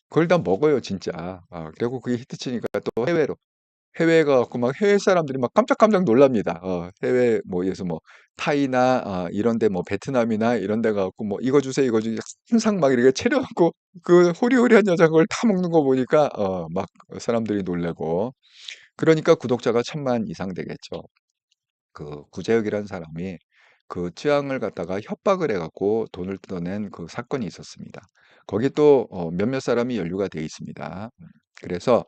그걸 다 먹어요, 진짜. 그리고 그게 히트치니까 또 해외에 가갖고 막 해외 사람들이 막 깜짝깜짝 놀랍니다. 해외 뭐 예를 뭐 타이나 이런 데 뭐 베트남이나 이런 데 가갖고 뭐 "이거 주세요, 이거 주세요." 항상 막 이렇게 차려 놓고 그 호리호리한 여자가 그걸 다 먹는 거 보니까 막 사람들이 놀라고 그러니까 구독자가 1,000만 이상 되겠죠. 그 구제혁이라는 사람이 그 쯔양을 갖다가 협박을 해 갖고 돈을 뜯어낸 그 사건이 있었습니다. 거기 또 몇몇 사람이 연루가 돼 있습니다. 그래서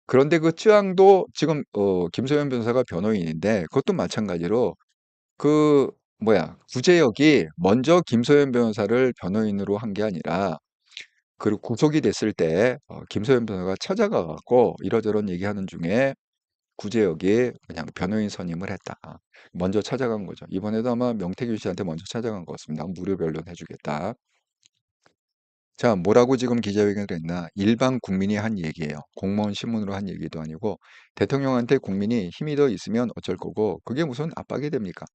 그런데 그 쯔양도 지금 김소연 변호사가 변호인인데 그것도 마찬가지로 그 뭐야 구제역이 먼저 김소연 변호사를 변호인으로 한 게 아니라 그리고 구속이 됐을 때 김소연 변호사가 찾아가 갖고 이러저런 얘기하는 중에 구제역이 그냥 변호인 선임을 했다. 먼저 찾아간 거죠. 이번에도 아마 명태균 씨한테 먼저 찾아간 것 같습니다. 무료 변론 해주겠다. 자, 뭐라고 지금 기자회견을 했나? 일반 국민이 한 얘기예요. 공무원 신문으로 한 얘기도 아니고 대통령한테 국민이 힘이 더 있으면 어쩔 거고 그게 무슨 압박이 됩니까?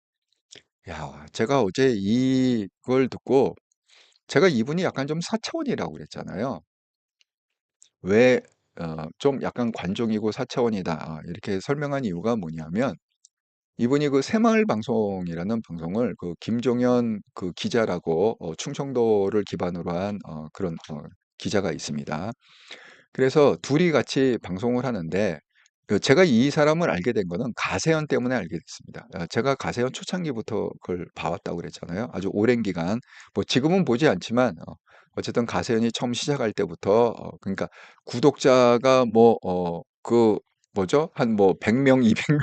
야, 제가 어제 이걸 듣고 제가 이분이 약간 좀 사차원이라고 그랬잖아요. 왜 좀 약간 관종이고 사차원이다 이렇게 설명한 이유가 뭐냐면 이분이 그 새마을 방송이라는 방송을 그 김종현 그 기자라고 충청도를 기반으로 한 그런 기자가 있습니다. 그래서 둘이 같이 방송을 하는데 그 제가 이 사람을 알게 된 거는 가세현 때문에 알게 됐습니다. 제가 가세현 초창기부터 그걸 봐왔다고 그랬잖아요. 아주 오랜 기간 뭐 지금은 보지 않지만 어쨌든 가세현이 처음 시작할 때부터 그러니까 구독자가 뭐 그 뭐죠? 한 뭐 100명, 200명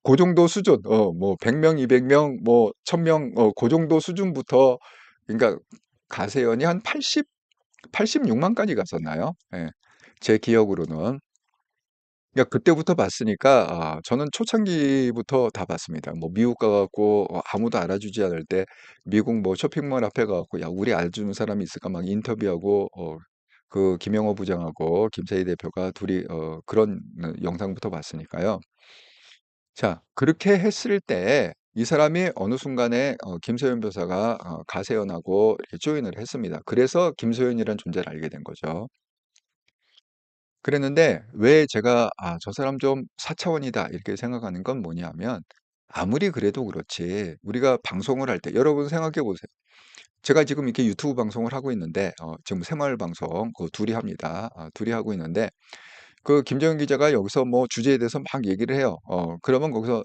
그 정도 수준 뭐 100명, 200명 뭐 1000명 그 정도 수준부터 그러니까 가세현이 한 86만까지 갔었나요? 예. 제 기억으로는. 그러니까 그때부터 봤으니까 저는 초창기부터 다 봤습니다. 뭐 미국 가 갖고 아무도 알아주지 않을 때 미국 뭐 쇼핑몰 앞에 가 갖고 "야 우리 알아주는 사람이 있을까?" 막 인터뷰하고 그 김영호 부장하고 김세희 대표가 둘이 그런 영상부터 봤으니까요. 자 그렇게 했을 때 이 사람이 어느 순간에 김소연 변호사가 가세연하고 이렇게 조인을 했습니다. 그래서 김소연이라는 존재를 알게 된 거죠. 그랬는데 왜 제가 '저 사람 좀 사차원이다.' 이렇게 생각하는 건 뭐냐면 아무리 그래도 그렇지 우리가 방송을 할 때 여러분 생각해 보세요. 제가 지금 이렇게 유튜브 방송을 하고 있는데 지금 새마을 방송 그 둘이 합니다. 둘이 하고 있는데 그 김정은 기자가 여기서 뭐 주제에 대해서 막 얘기를 해요. 그러면 거기서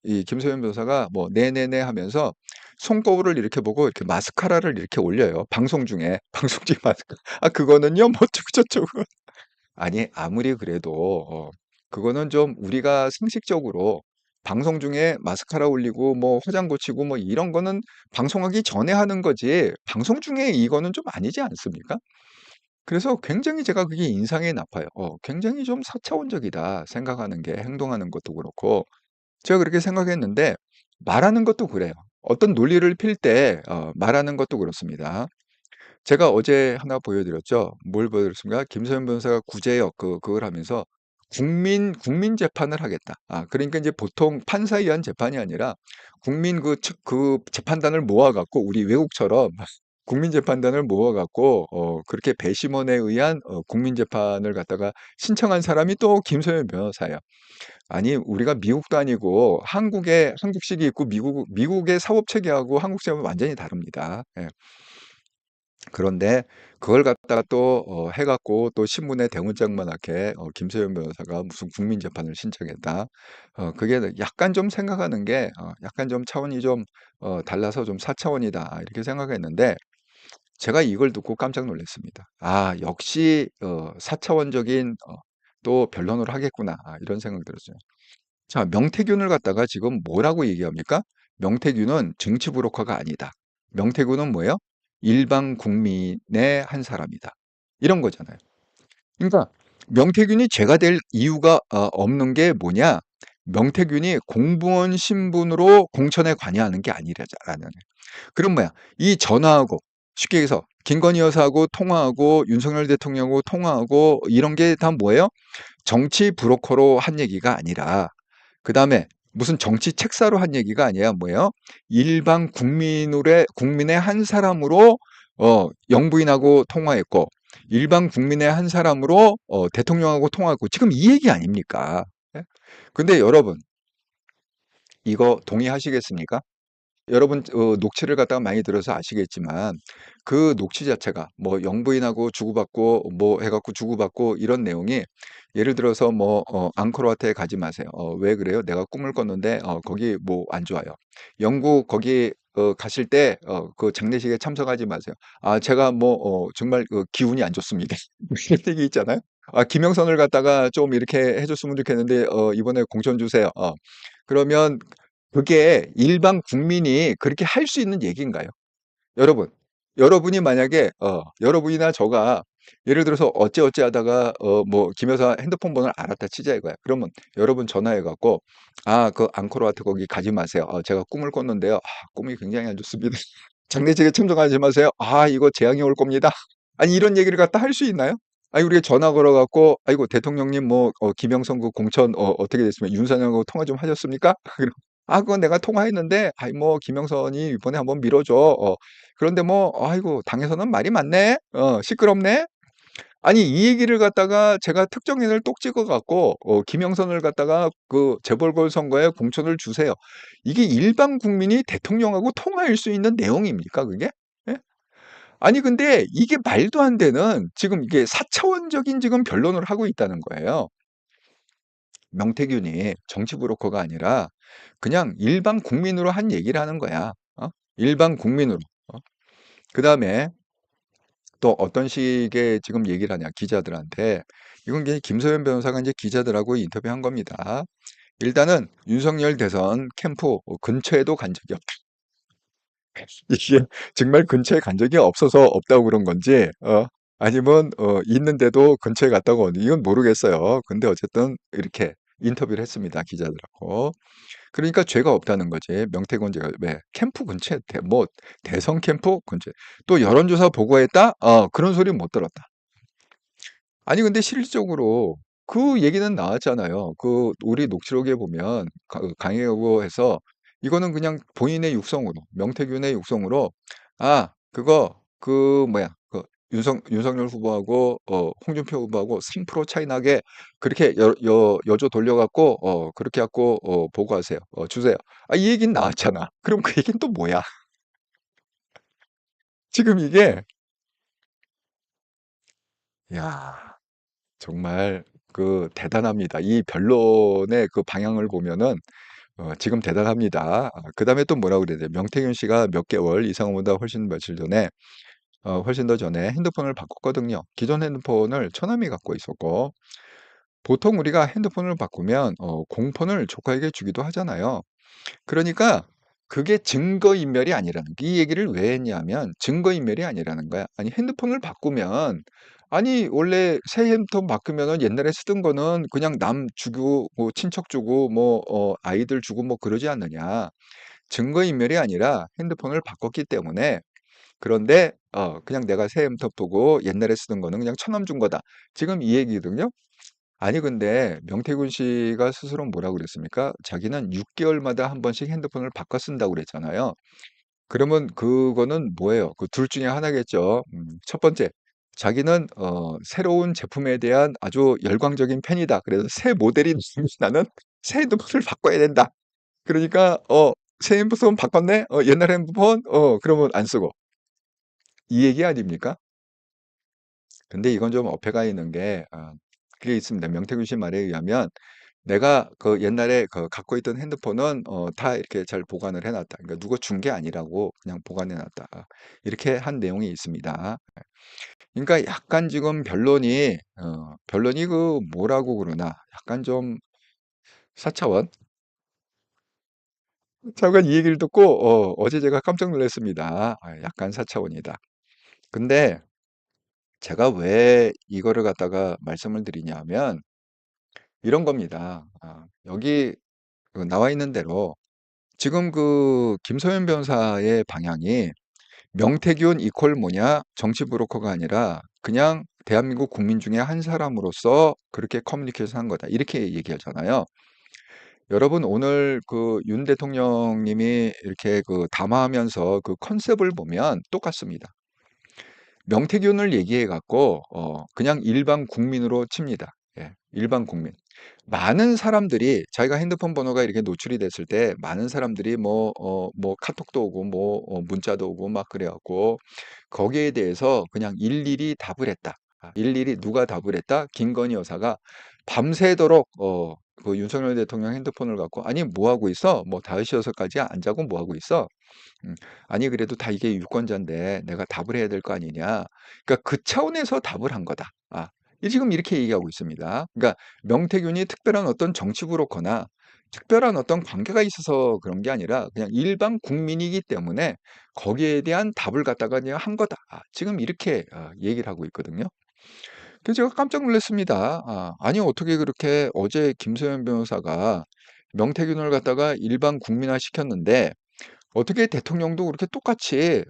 이 김소연 변호사가 뭐 "네네네." 하면서 손거울을 이렇게 보고 이렇게 마스카라를 이렇게 올려요, 방송 중에. 방송 중에 마스카라. 그거는요 뭐 어쩌고저쩌고. 아니 아무리 그래도 그거는 좀 우리가 상식적으로 방송 중에 마스카라 올리고 뭐 화장 고치고 뭐 이런 거는 방송하기 전에 하는 거지 방송 중에 이거는 좀 아니지 않습니까? 그래서 굉장히 제가 그게 인상에 나빠요. 굉장히 좀 사차원적이다 생각하는 게 행동하는 것도 그렇고 제가 그렇게 생각했는데 말하는 것도 그래요. 어떤 논리를 필 때 말하는 것도 그렇습니다. 제가 어제 하나 보여드렸죠. 뭘 보여드렸습니까? 김소연 변호사가 구제역 그걸 하면서 국민 재판을 하겠다. 그러니까 이제 보통 판사에 의한 재판이 아니라 국민 그 재판단을 모아 갖고 우리 외국처럼 국민 재판단을 모아 갖고 그렇게 배심원에 의한 국민 재판을 갖다가 신청한 사람이 또 김소연 변호사예요. 아니 우리가 미국도 아니고 한국식이 있고 미국의 사법 체계하고 한국 사법은 완전히 다릅니다. 예. 그런데 그걸 갖다가 또 해 갖고 또 신문에 대문짝만하게 김소연 변호사가 무슨 국민 재판을 신청했다. 그게 약간 좀 생각하는 게 약간 좀 차원이 좀 달라서 좀 '사차원이다.' 이렇게 생각했는데 제가 이걸 듣고 깜짝 놀랐습니다. 역시 4차원적인 또 변론을 하겠구나. 이런 생각 들었어요. 자, 명태균을 갖다가 지금 뭐라고 얘기합니까? 명태균은 정치 브로커가 아니다. 명태균은 뭐예요? 일반 국민의 한 사람이다. 이런 거잖아요. 그러니까 명태균이 죄가 될 이유가 없는 게 뭐냐? 명태균이 공무원 신분으로 공천에 관여하는 게 아니라는. 그럼 뭐야? 이 전화하고 쉽게 얘기해서 김건희 여사하고 통화하고 윤석열 대통령하고 통화하고 이런 게 다 뭐예요? 정치 브로커로 한 얘기가 아니라 그다음에 무슨 정치 책사로 한 얘기가 아니야. 뭐예요? 일반 국민의 한 사람으로 영부인하고 통화했고 일반 국민의 한 사람으로 대통령하고 통화했고 지금 이 얘기 아닙니까? 예? 근데 여러분 이거 동의하시겠습니까? 여러분 녹취를 갖다가 많이 들어서 아시겠지만 그 녹취 자체가 뭐 영부인하고 주고받고 뭐 해갖고 주고받고 이런 내용이 예를 들어서 뭐 앙코르와트에 가지 마세요. 왜 그래요? 내가 꿈을 꿨는데 거기 뭐 안 좋아요. 영국 거기 가실 때 그 장례식에 참석하지 마세요. 아 제가 뭐 정말 기운이 안 좋습니다. 이런 얘기 있잖아요. 아 김영선을 갖다가 좀 이렇게 해줬으면 좋겠는데 이번에 공천 주세요. 그러면 그게 일반 국민이 그렇게 할 수 있는 얘기인가요? 여러분, 여러분이 만약에 여러분이나 저가 예를 들어서 어찌어찌 하다가 뭐 김 여사 핸드폰 번호를 알았다 치자 이거야. 그러면 여러분 전화해 갖고 "아 그 앙코르와트 거기 가지 마세요. 제가 꿈을 꿨는데요. 꿈이 굉장히 안 좋습니다. 장례식에 참석하지 마세요. 이거 재앙이 올 겁니다." 아니 이런 얘기를 갖다 할 수 있나요? 아니 우리가 전화 걸어 갖고 "아이고 대통령님 뭐 김영선 그 공천 어떻게 됐습니까? 윤석열하고 통화 좀 하셨습니까?" 그건 내가 통화했는데 아이 뭐 김영선이 이번에 한번 밀어줘. 그런데 뭐 아이고 당에서는 말이 많네. 시끄럽네. 아니 이 얘기를 갖다가 제가 특정인을 똑 찍어 갖고 김영선을 갖다가 그 재벌권 선거에 공천을 주세요. 이게 일반 국민이 대통령하고 통화할 수 있는 내용입니까 그게? 예? 아니 근데 이게 말도 안 되는 지금 이게 4차원적인 지금 변론을 하고 있다는 거예요. 명태균이 정치 브로커가 아니라 그냥 일반 국민으로 한 얘기를 하는 거야. 일반 국민으로. 어? 그다음에 또 어떤 식의 지금 얘기를 하냐 기자들한테 이건 이제 김소연 변호사가 이제 기자들하고 인터뷰한 겁니다. 일단은 윤석열 대선 캠프 근처에도 간 적이 없다. 이게 정말 근처에 간 적이 없어서 없다고 그런 건지 아니면 있는데도 근처에 갔다고 이건 모르겠어요. 근데 어쨌든 이렇게 인터뷰를 했습니다 기자들하고. 그러니까 죄가 없다는 거지. 명태균 죄가 왜 캠프 근처에 뭐 대선 캠프 근처에 또 여론조사 보고했다? 그런 소리는 못 들었다. 아니 근데 실질적으로 그 얘기는 나왔잖아요. 그 우리 녹취록에 보면 강행여고에서 이거는 그냥 본인의 육성으로 명태균의 육성으로 그거 그 뭐야 그 윤석열 후보하고 홍준표 후보하고 3% 차이 나게 그렇게 여조 돌려갖고 그렇게 갖고 보고하세요. 주세요. 이 얘기는 나왔잖아. 그럼 그 얘기는 또 뭐야? 지금 이게 야 정말 그 대단합니다. 이 변론의 그 방향을 보면은 지금 대단합니다. 그다음에 또 뭐라고 그래야 돼요? 명태균 씨가 몇 개월 이상보다 훨씬 며칠 전에 훨씬 더 전에 핸드폰을 바꿨거든요. 기존 핸드폰을 처남이 갖고 있었고 보통 우리가 핸드폰을 바꾸면 공폰을 조카에게 주기도 하잖아요. 그러니까 그게 증거인멸이 아니라는 이 얘기를 왜 했냐면 증거인멸이 아니라는 거야. 아니 핸드폰을 바꾸면 아니 원래 새 핸드폰 바꾸면은 옛날에 쓰던 거는 그냥 남 주고 뭐 친척 주고 뭐 아이들 주고 뭐 그러지 않느냐. 증거인멸이 아니라 핸드폰을 바꿨기 때문에 그런데 그냥 내가 새 핸드폰 보고 옛날에 쓰던 거는 그냥 처남 준 거다. 지금 이 얘기거든요. 아니 근데 명태균 씨가 스스로 뭐라고 그랬습니까? 자기는 6개월마다 한 번씩 핸드폰을 바꿔 쓴다고 그랬잖아요. 그러면 그거는 뭐예요? 그 둘 중에 하나겠죠. 첫 번째, 자기는 새로운 제품에 대한 아주 열광적인 팬이다. 그래서 새 모델이 나오면 나는 새 핸드폰을 바꿔야 된다. 그러니까 새 핸드폰 바꿨네? 옛날 핸드폰? 그러면 안 쓰고. 이 얘기 아닙니까? 근데 이건 좀 어폐가 있는 게 그게 있습니다. 명태균 씨 말에 의하면 내가 그 옛날에 그 갖고 있던 핸드폰은 다 이렇게 잘 보관을 해 놨다. 그러니까 누가 준 게 아니라고 그냥 보관해 놨다. 이렇게 한 내용이 있습니다. 그러니까 약간 지금 변론이 그 뭐라고 그러나 약간 좀 사차원? 잠깐 이 얘기를 듣고 어제 제가 깜짝 놀랐습니다. 약간 사차원이다. 근데 제가 왜 이거를 갖다가 말씀을 드리냐면 이런 겁니다. 여기 그 나와 있는 대로 지금 그 김소연 변호사의 방향이 명태균 이퀄 뭐냐? 정치 브로커가 아니라 그냥 대한민국 국민 중에 한 사람으로서 그렇게 커뮤니케이션 한 거다. 이렇게 얘기하잖아요. 여러분 오늘 그 윤 대통령님이 이렇게 그 담화하면서 그 컨셉을 보면 똑같습니다. 명태균을 얘기해 갖고 그냥 일반 국민으로 칩니다. 예, 일반 국민. 많은 사람들이 자기가 핸드폰 번호가 이렇게 노출이 됐을 때 많은 사람들이 뭐 카톡도 오고 뭐 문자도 오고 막 그래갖고 거기에 대해서 그냥 일일이 답을 했다. 일일이 누가 답을 했다? 김건희 여사가 밤새도록 그 윤석열 대통령 핸드폰을 갖고 아니 뭐 하고 있어? 뭐 5시 6시까지 안 자고 뭐 하고 있어? 음. 아니 그래도 다 이게 유권자인데 내가 답을 해야 될 거 아니냐. 그러니까 그 차원에서 답을 한 거다. 지금 이렇게 얘기하고 있습니다. 그러니까 명태균이 특별한 어떤 정치 브로커나 특별한 어떤 관계가 있어서 그런 게 아니라 그냥 일반 국민이기 때문에 거기에 대한 답을 갖다가 그냥 한 거다. 지금 이렇게 얘기를 하고 있거든요. 그래서 제가 깜짝 놀랐습니다. 아니 어떻게 그렇게 어제 김소연 변호사가 명태균을 갖다가 일반 국민화 시켰는데 어떻게 대통령도 그렇게 똑같이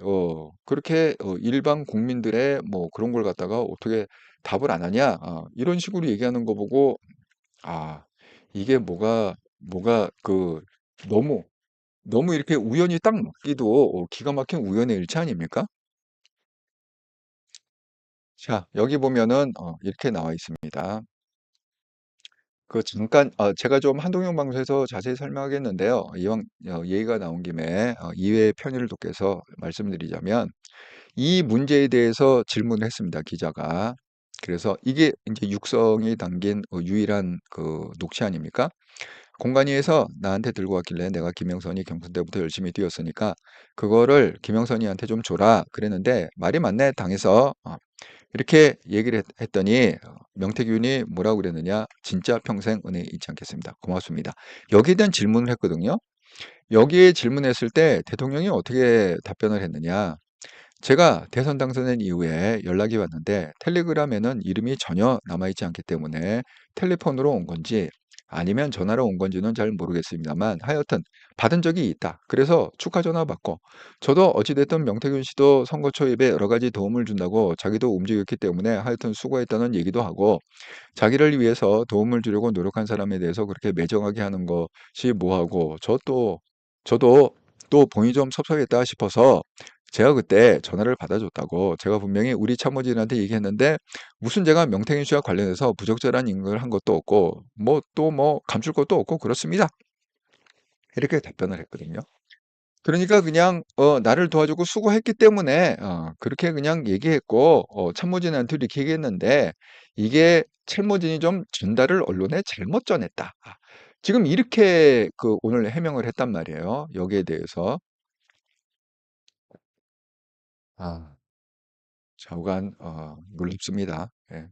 그렇게 일반 국민들의 뭐 그런 걸 갖다가 어떻게 답을 안 하냐? 이런 식으로 얘기하는 거 보고 아, 이게 뭐가 그 너무 너무 이렇게 우연히 딱 맞기도 기가 막힌 우연의 일치 아닙니까? 자, 여기 보면은 이렇게 나와 있습니다. 그 잠깐 제가 좀 한동영 방송에서 자세히 설명하겠는데요. 이왕 얘기가 나온 김에 이외의 편의를 돕게서 말씀드리자면 이 문제에 대해서 질문을 했습니다, 기자가. 그래서 이게 이제 육성이 담긴 유일한 그 녹취 아닙니까? 공관위에서 나한테 들고 왔길래 내가 김영선이 경선 때부터 열심히 뛰었으니까 그거를 김영선이한테 좀 줘라 그랬는데 말이 맞네 당에서 이렇게 얘기를 했더니 명태균이 뭐라고 그랬느냐? 진짜 평생 은혜 잊지 않겠습니다. 고맙습니다. 여기에 대한 질문을 했거든요. 여기에 질문했을 때 대통령이 어떻게 답변을 했느냐? 제가 대선 당선된 이후에 연락이 왔는데 텔레그램에는 이름이 전혀 남아있지 않기 때문에 텔레폰으로 온 건지 아니면 전화로 온 건지는 잘 모르겠습니다만 하여튼 받은 적이 있다. 그래서 축하 전화 받고 저도 어찌됐든 명태균 씨도 선거 초입에 여러 가지 도움을 준다고 자기도 움직였기 때문에 하여튼 수고했다는 얘기도 하고 자기를 위해서 도움을 주려고 노력한 사람에 대해서 그렇게 매정하게 하는 것이 뭐하고 저도 또 본인이 좀 섭섭했다 싶어서 제가 그때 전화를 받아줬다고 제가 분명히 우리 참모진한테 얘기했는데 무슨 제가 명태균 씨와 관련해서 부적절한 인근을 한 것도 없고 뭐 또 뭐 감출 것도 없고 그렇습니다. 이렇게 답변을 했거든요. 그러니까 그냥 나를 도와주고 수고했기 때문에 그렇게 그냥 얘기했고 참모진한테 이렇게 얘기했는데 이게 참모진이 좀 전달을 언론에 잘못 전했다. 지금 이렇게 그 오늘 해명을 했단 말이에요. 여기에 대해서. 아, 좌우간 놀랍습니다. 예.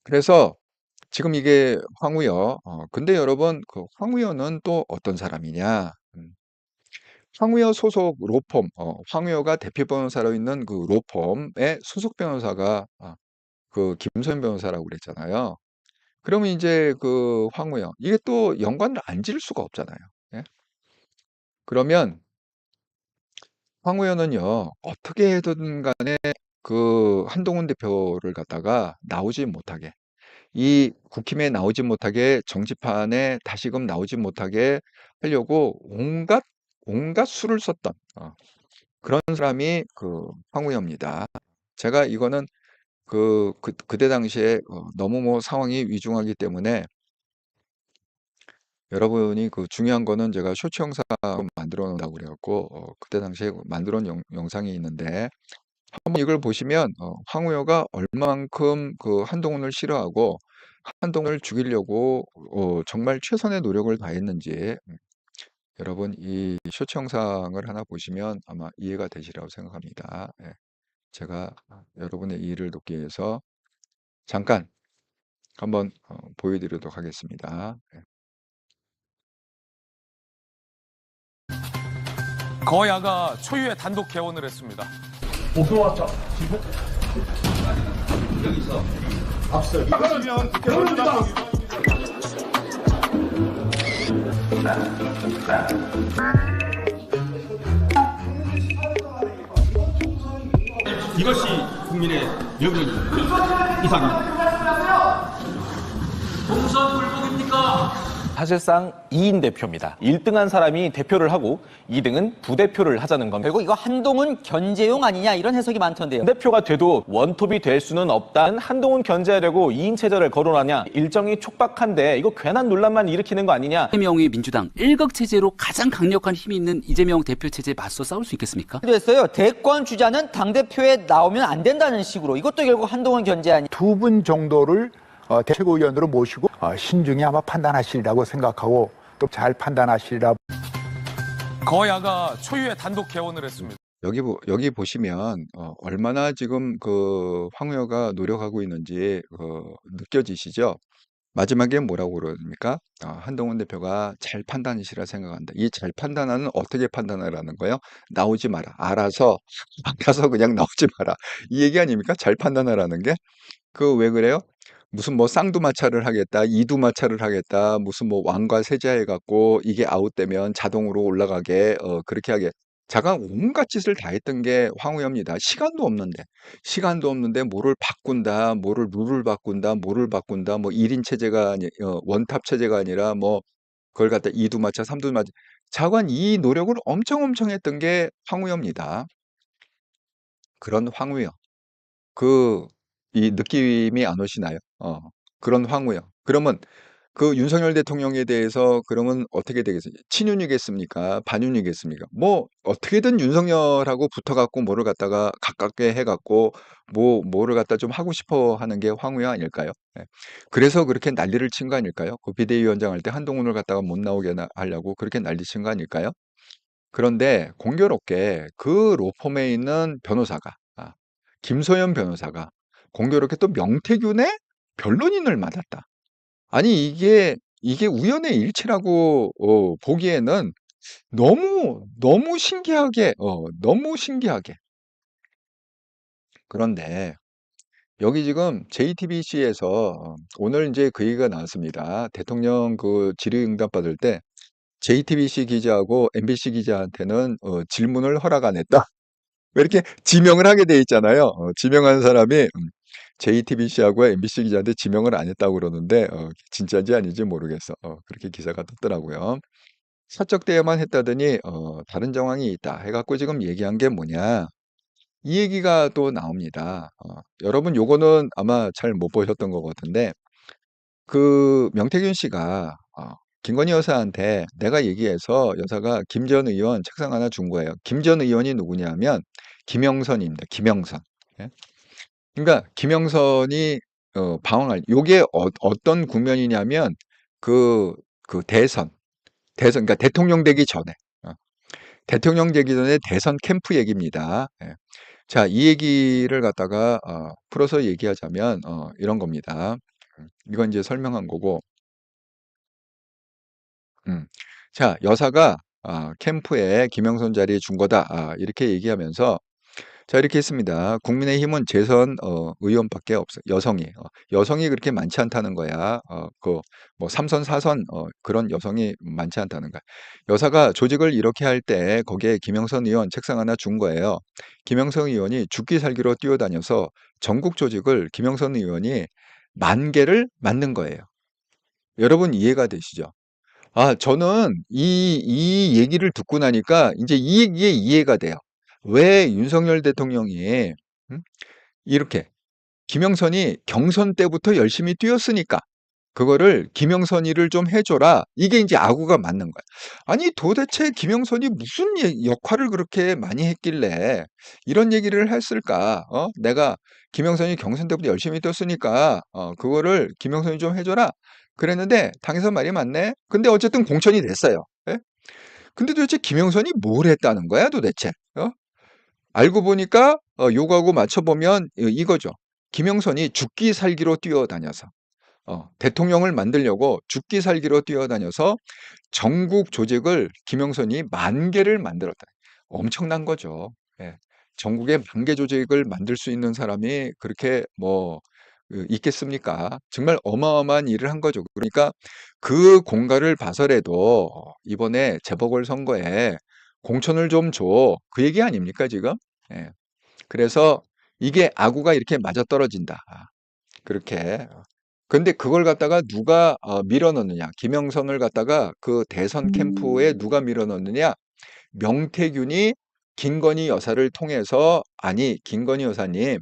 그래서 지금 이게 황우여. 근데 여러분 그 황우여는 또 어떤 사람이냐? 황우여 소속 로펌, 황우여가 대표 변호사로 있는 그 로펌의 소속 변호사가 그 김소연 변호사라고 그랬잖아요. 그러면 이제 그 황우여 이게 또 연관을 안 지을 수가 없잖아요. 예? 그러면 황우여는요 어떻게 해든 간에 그 한동훈 대표를 갖다가 나오지 못하게 이 국힘에 나오지 못하게 정치판에 다시금 나오지 못하게 하려고 온갖 수를 썼던 그런 사람이 그 황우여입니다. 제가 이거는 그때 당시에 너무 뭐 상황이 위중하기 때문에 여러분이 그 중요한 거는 제가 쇼츠 영상 만들어 놓는다고 그래갖고 그때 당시에 만들어 놓은 영상이 있는데 한번 이걸 보시면 황우여가 얼마만큼 그 한동훈을 싫어하고 한동훈을 죽이려고 정말 최선의 노력을 다했는지 여러분 이 쇼츠 영상을 하나 보시면 아마 이해가 되시라고 생각합니다. 예. 제가 여러분의 이해를 돕기 위해서 잠깐 한번 보여드리도록 하겠습니다. 네. 거야가 초유의 단독 개원을 했습니다. 목표왔죠. 지금 여기서 앞서 그러면 개원입니다. 이것이 국민의 명령입니다. 이상입니다. 동선 불복입니까? 사실상 2인 대표입니다. 1등한 사람이 대표를 하고 2등은 부대표를 하자는 겁니다. 결국 이거 한동훈 견제용 아니냐 이런 해석이 많던데요. 대표가 돼도 원톱이 될 수는 없다. 한동훈 견제하려고 2인 체제를 거론하냐. 일정이 촉박한데 이거 괜한 논란만 일으키는 거 아니냐. 이재명이 민주당 일극체제로 가장 강력한 힘이 있는 이재명 대표 체제에 맞서 싸울 수 있겠습니까? 그랬어요. 대권 주자는 당대표에 나오면 안 된다는 식으로. 이것도 결국 한동훈 견제 아니냐. 두 분 정도를 최고위원으로 모시고 신중히 아마 판단하시리라고 생각하고 또 잘 판단하시리라. 거야가 초유의 단독 개원을 했습니다. 여기 보시면 얼마나 지금 그 황우여가 노력하고 있는지 느껴지시죠? 마지막에 뭐라고 그럽니까? 한동훈 대표가 잘 판단이시라 생각한다. 이 잘 판단하는 어떻게 판단하라는 거예요? 나오지 마라. 알아서 그냥 나오지 마라. 이 얘기 아닙니까? 잘 판단하라는 게? 왜 그래요? 무슨 뭐 쌍두마차를 하겠다, 이두마차를 하겠다, 무슨 뭐 왕과 세자 해갖고 이게 아웃되면 자동으로 올라가게 그렇게 하게. 자가 온갖 짓을 다 했던 게 황우여입니다. 시간도 없는데 뭐를 바꾼다, 룰을 바꾼다, 뭐를 바꾼다, 뭐 1인 체제가 원탑 체제가 아니라 뭐 그걸 갖다 이두마차, 삼두마차. 자관 이 노력을 엄청 했던 게 황우여입니다. 그런 황우여. 이 느낌이 안 오시나요? 그런 황우여. 그러면 그 윤석열 대통령에 대해서 그러면 어떻게 되겠어요? 친윤이겠습니까? 반윤이겠습니까? 뭐 어떻게든 윤석열하고 붙어갖고 뭐를 갖다가 가깝게 해갖고 뭐를 갖다 좀 하고 싶어 하는 게 황우여 아닐까요? 네. 그래서 그렇게 난리를 친 거 아닐까요? 그 비대위원장 할 때 한동훈을 갖다가 못 나오게 하려고 그렇게 난리 친 거 아닐까요? 그런데 공교롭게 그 로펌에 있는 변호사가 김소연 변호사가 공교롭게 또 명태균의 변론인을 맡았다. 아니 이게 우연의 일치라고 보기에는 너무 신기하게 너무 신기하게. 그런데 여기 지금 JTBC에서 오늘 이제 그 얘기가 나왔습니다. 대통령 그 질의응답 받을 때 JTBC 기자하고 MBC 기자한테는 질문을 허락 안 했다. 왜 이렇게 지명을 하게 돼 있잖아요. 지명한 사람이 JTBC하고 MBC 기자한테 지명을 안 했다고 그러는데 진짜인지 아닌지 모르겠어. 그렇게 기사가 떴더라고요. 사적 대회만 했다더니 다른 정황이 있다 해갖고 지금 얘기한 게 뭐냐. 이 얘기가 또 나옵니다. 여러분 요거는 아마 잘 못 보셨던 것 같은데 그 명태균 씨가 김건희 여사한테 내가 얘기해서 여사가 김 전 의원 책상 하나 준 거예요. 김 전 의원이 누구냐면 김영선입니다. 김영선. 예? 그러니까 김영선이 요게 어떤 국면이냐면 그 대선 그러니까 대통령 되기 전에 대통령 되기 전에 대선 캠프 얘기입니다. 예. 자, 이 얘기를 갖다가 풀어서 얘기하자면 이런 겁니다. 이건 이제 설명한 거고. 자, 여사가 캠프에 김영선 자리 준 거다. 이렇게 얘기하면서 자, 이렇게 했습니다. 국민의힘은 재선 의원밖에 없어요. 여성이 그렇게 많지 않다는 거야. 뭐 3선, 4선 그런 여성이 많지 않다는 거야. 여사가 조직을 이렇게 할 때 거기에 김영선 의원 책상 하나 준 거예요. 김영선 의원이 죽기 살기로 뛰어다녀서 전국 조직을 김영선 의원이 10,000개를 만든 거예요. 여러분 이해가 되시죠? 저는 이 얘기를 듣고 나니까 이제 이 얘기에 이해가 돼요. 왜 윤석열 대통령이 이렇게 김영선이 경선 때부터 열심히 뛰었으니까 그거를 김영선이를 좀 해줘라. 이게 이제 아구가 맞는 거야. 아니 도대체 김영선이 무슨 역할을 그렇게 많이 했길래 이런 얘기를 했을까? 내가 김영선이 경선 때부터 열심히 뛰었으니까 그거를 김영선이 좀 해줘라. 그랬는데 당에서 말이 맞네. 근데 어쨌든 공천이 됐어요. 예? 근데 도대체 김영선이 뭘 했다는 거야 도대체? 알고 보니까 요거하고 맞춰보면 이거죠. 김영선이 죽기 살기로 뛰어다녀서 대통령을 만들려고 죽기 살기로 뛰어다녀서 전국 조직을 김영선이 10,000개를 만들었다. 엄청난 거죠. 예. 전국에 10,000개 조직을 만들 수 있는 사람이 그렇게 뭐 있겠습니까? 정말 어마어마한 일을 한 거죠. 그러니까 그 공과를 봐서라도 이번에 재보궐선거에 공천을 좀 줘. 그 얘기 아닙니까, 지금? 예. 그래서 이게 아구가 이렇게 맞아떨어진다. 그렇게. 근데 그걸 갖다가 누가 밀어넣느냐. 김영선을 갖다가 그 대선 캠프에 누가 밀어넣느냐. 명태균이 김건희 여사를 통해서 아니 김건희 여사님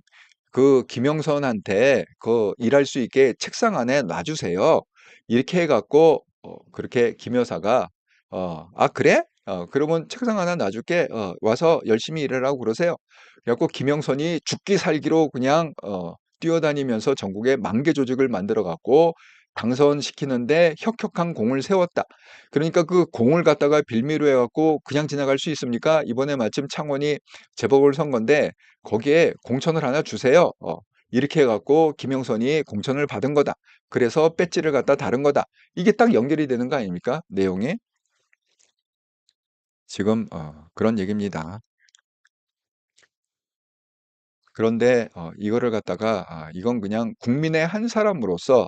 그 김영선한테 그 일할 수 있게 책상 안에 놔주세요. 이렇게 해갖고 그렇게 김 여사가 아 그래? 그러면 책상 하나 놔줄게. 와서 열심히 일하라고 그러세요. 그래갖고 김영선이 죽기 살기로 그냥 뛰어다니면서 전국에 10,000개 조직을 만들어 갖고 당선시키는데 혁혁한 공을 세웠다. 그러니까 그 공을 갖다가 빌미로 해갖고 그냥 지나갈 수 있습니까? 이번에 마침 창원이 재보궐선거인데 거기에 공천을 하나 주세요. 이렇게 해갖고 김영선이 공천을 받은 거다. 그래서 배지를 갖다 다른 거다. 이게 딱 연결이 되는 거 아닙니까? 내용이. 지금 그런 얘기입니다. 그런데 이거를 갖다가 이건 그냥 국민의 한 사람으로서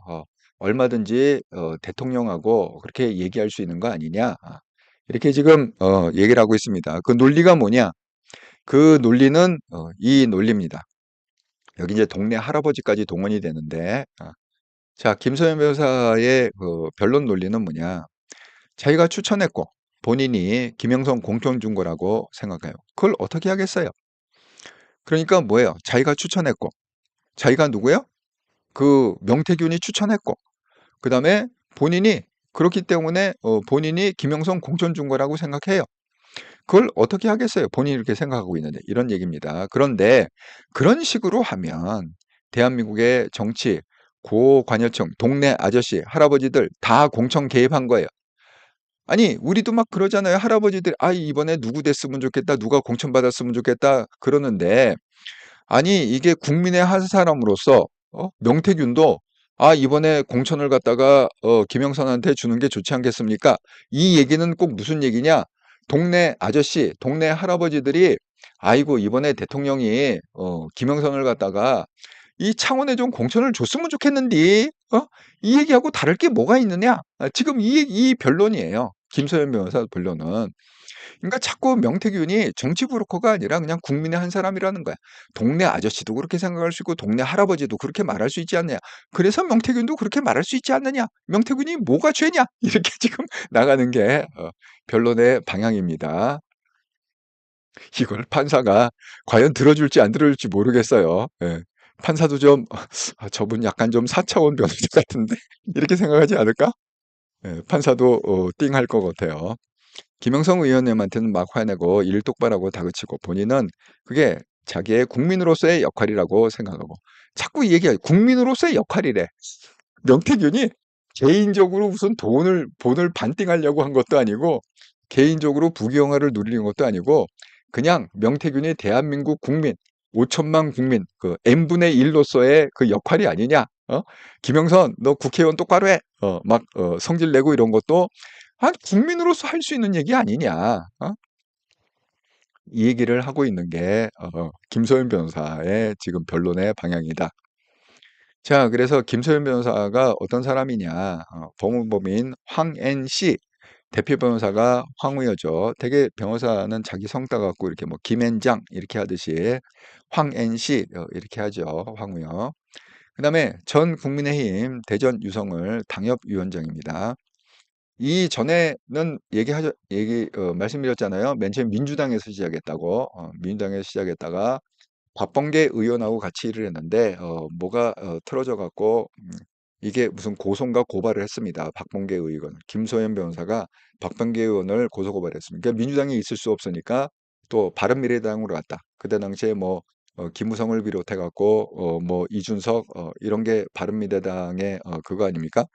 얼마든지 대통령하고 그렇게 얘기할 수 있는 거 아니냐. 이렇게 지금 얘기를 하고 있습니다. 그 논리가 뭐냐? 그 논리는 이 논리입니다. 여기 이제 동네 할아버지까지 동원이 되는데 자, 김소연 변호사의 그 변론 논리는 뭐냐? 자기가 추천했고 본인이 김영선 공천 준 거라고 생각해요. 그걸 어떻게 하겠어요? 그러니까 뭐예요? 자기가 추천했고 자기가 누구예요? 그 명태균이 추천했고 그다음에 본인이 그렇기 때문에 본인이 김영선 공천 준 거라고 생각해요. 그걸 어떻게 하겠어요? 본인이 이렇게 생각하고 있는데 이런 얘기입니다. 그런데 그런 식으로 하면 대한민국의 정치 고관여층 동네 아저씨 할아버지들 다 공천 개입한 거예요. 아니 우리도 막 그러잖아요. 할아버지들 아 이번에 누구 됐으면 좋겠다. 누가 공천 받았으면 좋겠다. 그러는데 아니 이게 국민의 한 사람으로서 명태균도 아 이번에 공천을 갖다가 김영선한테 주는 게 좋지 않겠습니까? 이 얘기는 꼭 무슨 얘기냐? 동네 아저씨, 동네 할아버지들이 아이고 이번에 대통령이 김영선을 갖다가 이 창원에 좀 공천을 줬으면 좋겠는데 이 얘기하고 다를 게 뭐가 있느냐? 지금 이 변론이에요. 김소연 변호사 변론은. 그러니까 자꾸 명태균이 정치 브로커가 아니라 그냥 국민의 한 사람이라는 거야. 동네 아저씨도 그렇게 생각할 수 있고 동네 할아버지도 그렇게 말할 수 있지 않느냐. 그래서 명태균도 그렇게 말할 수 있지 않느냐. 명태균이 뭐가 죄냐. 이렇게 지금 나가는 게 변론의 방향입니다. 이걸 판사가 과연 들어줄지 안 들어줄지 모르겠어요. 예. 판사도 좀 저분 약간 좀 4차원 변호사 같은데 이렇게 생각하지 않을까? 예, 판사도 띵할 것 같아요. 김영성 의원님한테는 막 화내고 일 똑바로 하고 다그치고 본인은 그게 자기의 국민으로서의 역할이라고 생각하고 자꾸 이 얘기해요. 국민으로서의 역할이래. 명태균이 개인적으로 무슨 돈을 반띵하려고 한 것도 아니고 개인적으로 부귀영화를 누리는 것도 아니고 그냥 명태균이 대한민국 국민 5천만 국민 그 n분의 1로서의 그 역할이 아니냐. 김영선 너 국회의원 똑바로 해. 막 성질 내고 이런 것도 국민으로서 할 수 있는 얘기 아니냐. 이 얘기를 하고 있는 게 김소연 변호사의 지금 변론의 방향이다. 자, 그래서 김소연 변호사가 어떤 사람이냐. 법무법인 황NC 대표 변호사가 황우여죠. 되게 변호사는 자기 성 따갖고 이렇게 뭐 김앤장 이렇게 하듯이 황NC 이렇게 하죠. 황우여. 그다음에 전 국민의힘 대전 유성을 당협위원장입니다. 이전에는 말씀드렸잖아요. 맨 처음 민주당에서 시작했다고. 민주당에서 시작했다가 박범계 의원하고 같이 일을 했는데 뭐가 틀어져 갖고 이게 무슨 고소인가 고발을 했습니다. 박범계 의원, 김소연 변호사가 박범계 의원을 고소 고발했습니다. 그러니까 민주당에 있을 수 없으니까 또 바른미래당으로 갔다. 그때 당시에 뭐 김무성을 비롯해 갖고 뭐 이준석 이런 게 바른미래당의 그거 아닙니까?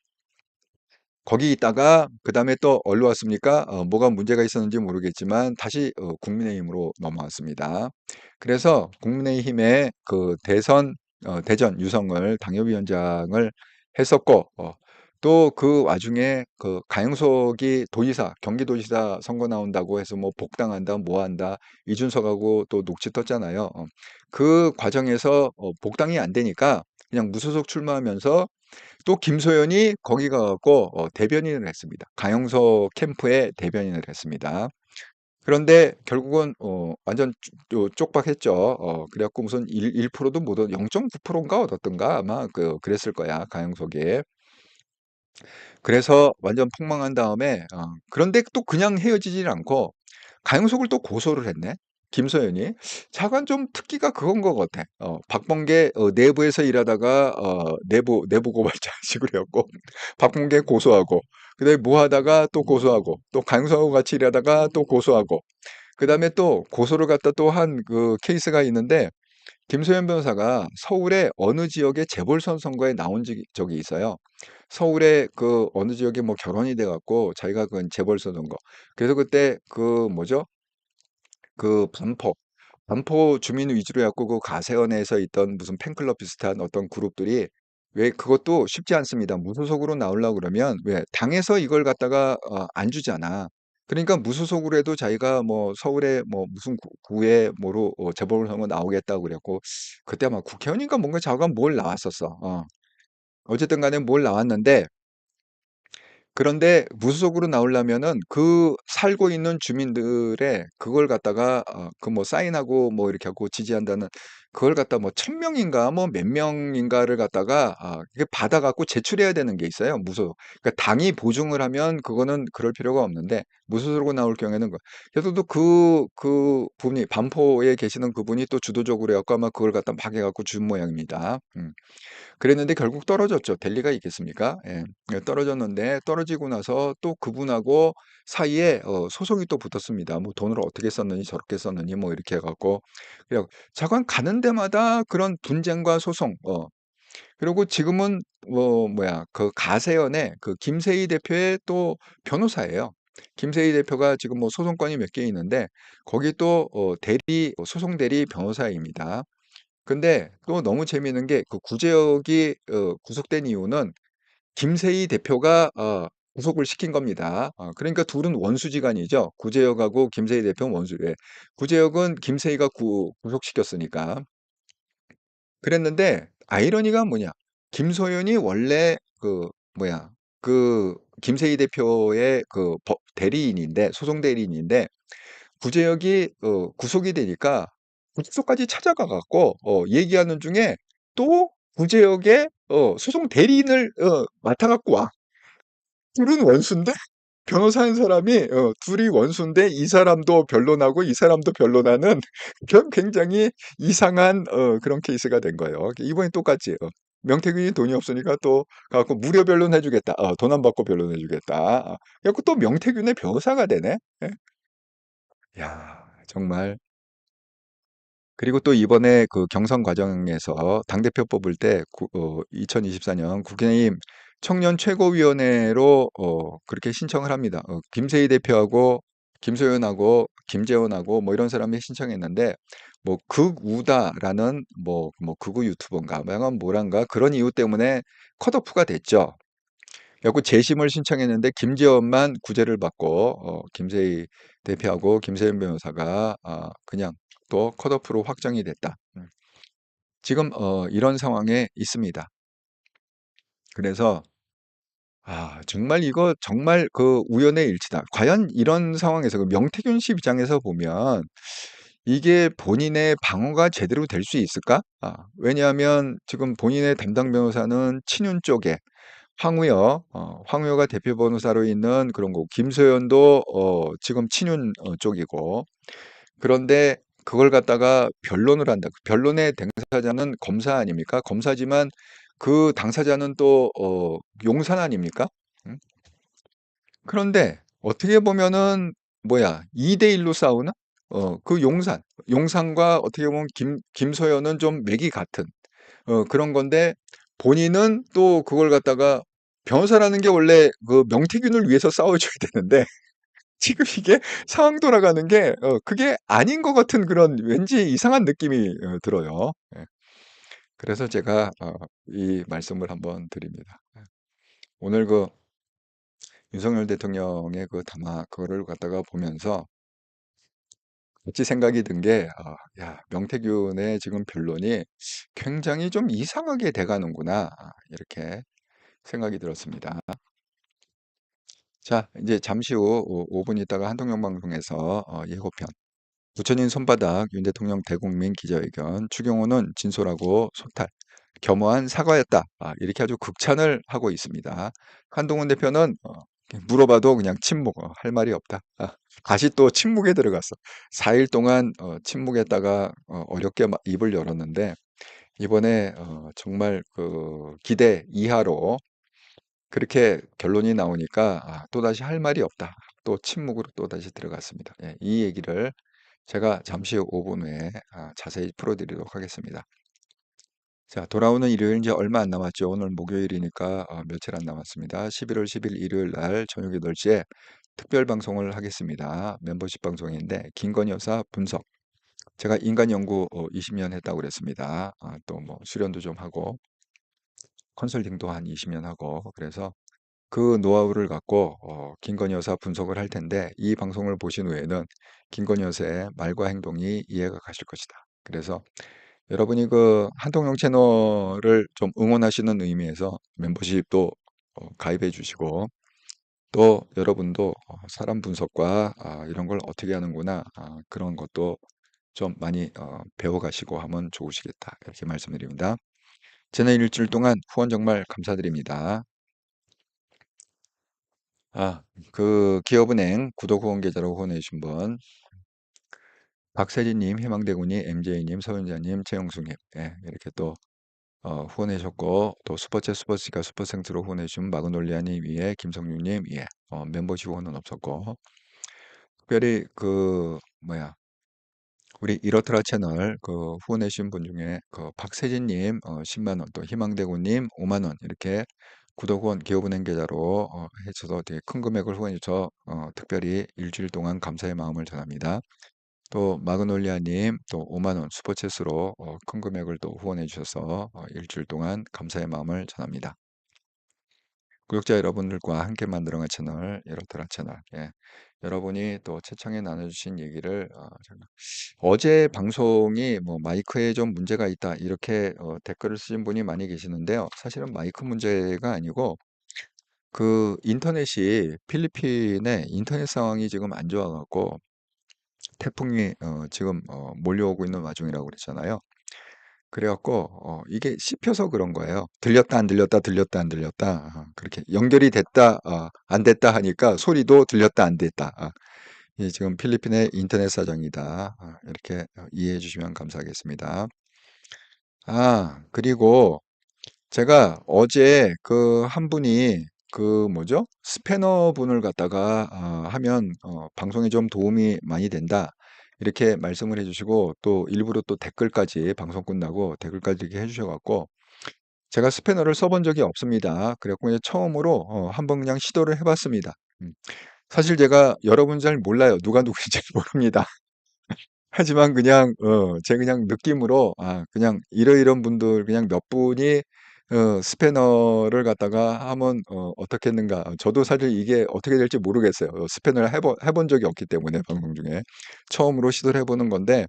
거기 있다가 그다음에 또 어디로 왔습니까? 뭐가 문제가 있었는지 모르겠지만 다시 국민의힘으로 넘어왔습니다. 그래서 국민의힘의 그 대전 유성을 당협위원장을 했었고, 또 그 와중에 그 강용석이 경기도지사 선거 나온다고 해서 뭐 복당한다, 뭐 한다, 이준석하고 또 녹취 떴잖아요. 그 과정에서 복당이 안 되니까 그냥 무소속 출마하면서 또 김소연이 거기 가갖고 대변인을 했습니다. 강용석 캠프의 대변인을 했습니다. 그런데 결국은 완전 쪽박했죠. 그래갖고 무슨 1%도 못 얻, 0.9%인가 얻었던가 아마 그랬을 거야 강용석이. 그래서 완전 폭망한 다음에 그런데 또 그냥 헤어지질 않고 강용석을 또 고소를 했네. 김소연이. 차관 좀 특기가 그건 것 같아. 박범계 내부에서 일하다가 내부 고발자식으로 해갖고 박범계 고소하고 그다음에 뭐 하다가 또 고소하고 또 강용석하고 같이 일하다가 또 고소하고 그다음에 또 고소를 갖다 또 한 그 케이스가 있는데 김소연 변호사가 서울의 어느 지역의 재벌선 선거에 나온 적이 있어요. 서울의 그 어느 지역에 뭐 결혼이 돼 갖고 자기가 그 재벌선 선거. 그래서 그때 그 뭐죠? 그 반포 주민 위주로 해갖고 그 가세원에서 있던 무슨 팬클럽 비슷한 어떤 그룹들이 왜 그것도 쉽지 않습니다. 무소속으로 나오려고 그러면 왜 당에서 이걸 갖다가 안 주잖아. 그러니까 무소속으로 해도 자기가 뭐 서울에 뭐 무슨 구에 뭐로 재보궐선거 나오겠다고 그랬고 그때 아마 국회의원인가 뭔가 자기가 뭘 나왔었어. 어쨌든 간에 뭘 나왔는데 그런데 무소속으로 나오려면은 그 살고 있는 주민들의 그걸 갖다가 그 뭐 사인하고 뭐 이렇게 하고 지지한다는 그걸 갖다 뭐 1,000명인가 뭐 몇 명인가를 갖다가 이게 받아 갖고 제출해야 되는 게 있어요. 그러니까 당이 보증을 하면 그거는 그럴 필요가 없는데 무소속으로 나올 경우에는 그래서 또 그분이 반포에 계시는 그분이 또 주도적으로 해 갖고 아마 그걸 갖다 막 해 갖고 준 모양입니다. 그랬는데 결국 떨어졌죠. 될 리가 있겠습니까? 예. 떨어졌는데 떨어지고 나서 또 그분하고 사이에 소송이 또 붙었습니다. 뭐 돈을 어떻게 썼느니 저렇게 썼느니 뭐 이렇게 해갖고 그래 자관 가는 데마다 그런 분쟁과 소송. 그리고 지금은 뭐야 그 가세연의 그 김세희 대표의 또 변호사예요. 김세희 대표가 지금 뭐 소송건이 몇 개 있는데 거기 또 소송 대리 변호사입니다. 근데 또 너무 재미있는 게 그 구제역이 구속된 이유는 김세희 대표가 구속을 시킨 겁니다. 그러니까 둘은 원수지간이죠. 구제역하고 김세희 대표는 원수래. 구제역은 김세희가 구속시켰으니까. 그랬는데 아이러니가 뭐냐? 김소연이 원래 그 뭐야? 그 김세희 대표의 그 대리인인데 소송 대리인인데 구제역이 구속이 되니까 구치소까지 찾아가 갖고 얘기하는 중에 또 구제역의 소송 대리인을 맡아 갖고 와. 둘은 원수인데 변호사인 사람이 둘이 원수인데 이 사람도 변론하고 이 사람도 변론하는 굉장히 이상한 그런 케이스가 된 거예요. 이번에 똑같이 명태균이 돈이 없으니까 또 가 갖고 무료 변론해 주겠다. 돈 안 받고 변론해 주겠다. 그래 갖고 또 명태균의 변호사가 되네. 예. 야 정말 그리고 또 이번에 그 경선 과정에서 당대표 뽑을 때 2024년 국민의힘 청년 최고위원회로 그렇게 신청을 합니다. 김세희 대표하고 김소연하고 김재원하고 뭐 이런 사람이 신청했는데 뭐 극우다라는 뭐 극우 유튜버인가 뭐란가 그런 이유 때문에 컷오프가 됐죠. 그래갖고 재심을 신청했는데 김재원만 구제를 받고 김세희 대표하고 김세현 변호사가 그냥 또 컷오프로 확정이 됐다. 지금 이런 상황에 있습니다. 그래서 정말 이거 정말 그 우연의 일치다. 과연 이런 상황에서 그 명태균 씨 입장에서 보면 이게 본인의 방어가 제대로 될 수 있을까? 왜냐하면 지금 본인의 담당 변호사는 친윤 쪽에 황우여가 대표 변호사로 있는 그런 거. 김소연도 지금 친윤 쪽이고. 그런데 그걸 갖다가 변론을 한다. 변론의 당사자는 검사 아닙니까? 검사지만 그 당사자는 또 용산 아닙니까? 응? 그런데 어떻게 보면은 뭐야 2대1로 싸우나? 그 용산과 어떻게 보면 김소연은 좀 맥이 같은 그런 건데 본인은 또 그걸 갖다가 변호사라는 게 원래 그 명태균을 위해서 싸워줘야 되는데 지금 이게 상황 돌아가는 게 그게 아닌 것 같은 그런 왠지 이상한 느낌이 들어요. 예. 그래서 제가 이 말씀을 한번 드립니다. 예. 오늘 그 윤석열 대통령의 그 담화 그거를 갖다가 보면서 같이 생각이 든 게 야, 명태균의 지금 변론이 굉장히 좀 이상하게 돼가는구나. 이렇게 생각이 들었습니다. 자, 이제 잠시 후 5분 있다가 한동영 방송에서 예고편 부처님 손바닥 윤 대통령 대국민 기자회견 추경호는 진솔하고 소탈 겸허한 사과였다. 이렇게 아주 극찬을 하고 있습니다. 한동훈 대표는 물어봐도 그냥 침묵, 할 말이 없다. 다시 또 침묵에 들어갔어. 4일 동안 침묵했다가 어렵게 입을 열었는데 이번에 정말 그 기대 이하로 그렇게 결론이 나오니까 또다시 할 말이 없다. 또 침묵으로 또다시 들어갔습니다. 예, 이 얘기를 제가 잠시 후 5분 후에 자세히 풀어드리도록 하겠습니다. 자, 돌아오는 일요일 이제 얼마 안 남았죠. 오늘 목요일이니까 며칠 안 남았습니다. 11월 10일 일요일 날 저녁 8시에 특별 방송을 하겠습니다. 멤버십 방송인데 김건희 여사 분석. 제가 인간 연구 20년 했다고 그랬습니다. 또 뭐 수련도 좀 하고 컨설팅도 한 20년 하고 그래서 그 노하우를 갖고 김건희 여사 분석을 할 텐데 이 방송을 보신 후에는 김건희 여사의 말과 행동이 이해가 가실 것이다. 그래서 여러분이 그 한동영 채널을 좀 응원하시는 의미에서 멤버십도 가입해 주시고 또 여러분도 사람 분석과 이런 걸 어떻게 하는구나 그런 것도 좀 많이 배워가시고 하면 좋으시겠다 이렇게 말씀드립니다. 지난 일주일 동안 후원 정말 감사드립니다. 그 기업은행 구독 후원 계좌로 후원해 주신 분 박세진님, 희망대군님, MJ님, 서윤자님, 최영숙님 이렇게 또 후원해 주셨고 또 슈퍼챗 슈퍼생트로 후원해 주신 마그놀리아님 위에 김성윤님 위에 멤버십 후원은 없었고 특별히 그 뭐야 우리 이렇더라 채널 그 후원해 주신 분 중에 그 박세진님 10만 원 또 희망대군님 5만 원 이렇게 구독 후원 기업은행 계좌로 해줘서 되게 큰 금액을 후원해 주셔서 특별히 일주일 동안 감사의 마음을 전합니다. 또 마그놀리아님 또 5만 원 슈퍼챗으로 큰 금액을 또 후원해 주셔서 일주일 동안 감사의 마음을 전합니다. 구독자 여러분들과 함께 만들어간 채널 이렇더라 채널 여러분이 또 채창에 나눠주신 얘기를 어제 방송이 뭐 마이크에 좀 문제가 있다 이렇게 댓글을 쓰신 분이 많이 계시는데요. 사실은 마이크 문제가 아니고 그 인터넷이 필리핀의 인터넷 상황이 지금 안 좋아갖고 태풍이 지금 몰려오고 있는 와중이라고 그랬잖아요. 그래갖고 이게 씹혀서 그런 거예요. 들렸다 안 들렸다 들렸다 안 들렸다 그렇게 연결이 됐다 안 됐다 하니까 소리도 들렸다 안 됐다. 이 지금 필리핀의 인터넷 사정이다. 이렇게 이해해 주시면 감사하겠습니다. 그리고 제가 어제 그 한 분이 그 뭐죠? 스패너 분을 갖다가 하면 방송에 좀 도움이 많이 된다. 이렇게 말씀을 해주시고 또 일부러 또 댓글까지 방송 끝나고 댓글까지 이렇게 해주셔갖고 제가 스패너를 써본 적이 없습니다. 그래갖고 이제 처음으로 한번 그냥 시도를 해봤습니다. 사실 제가 여러분 잘 몰라요. 누가 누구인지 모릅니다. 하지만 그냥 제 그냥 느낌으로 그냥 이러이런 분들 그냥 몇 분이 스패너를 갖다가 하면 어떻겠는가. 저도 사실 이게 어떻게 될지 모르겠어요. 스패너를 해본 적이 없기 때문에 방송 중에 처음으로 시도를 해보는 건데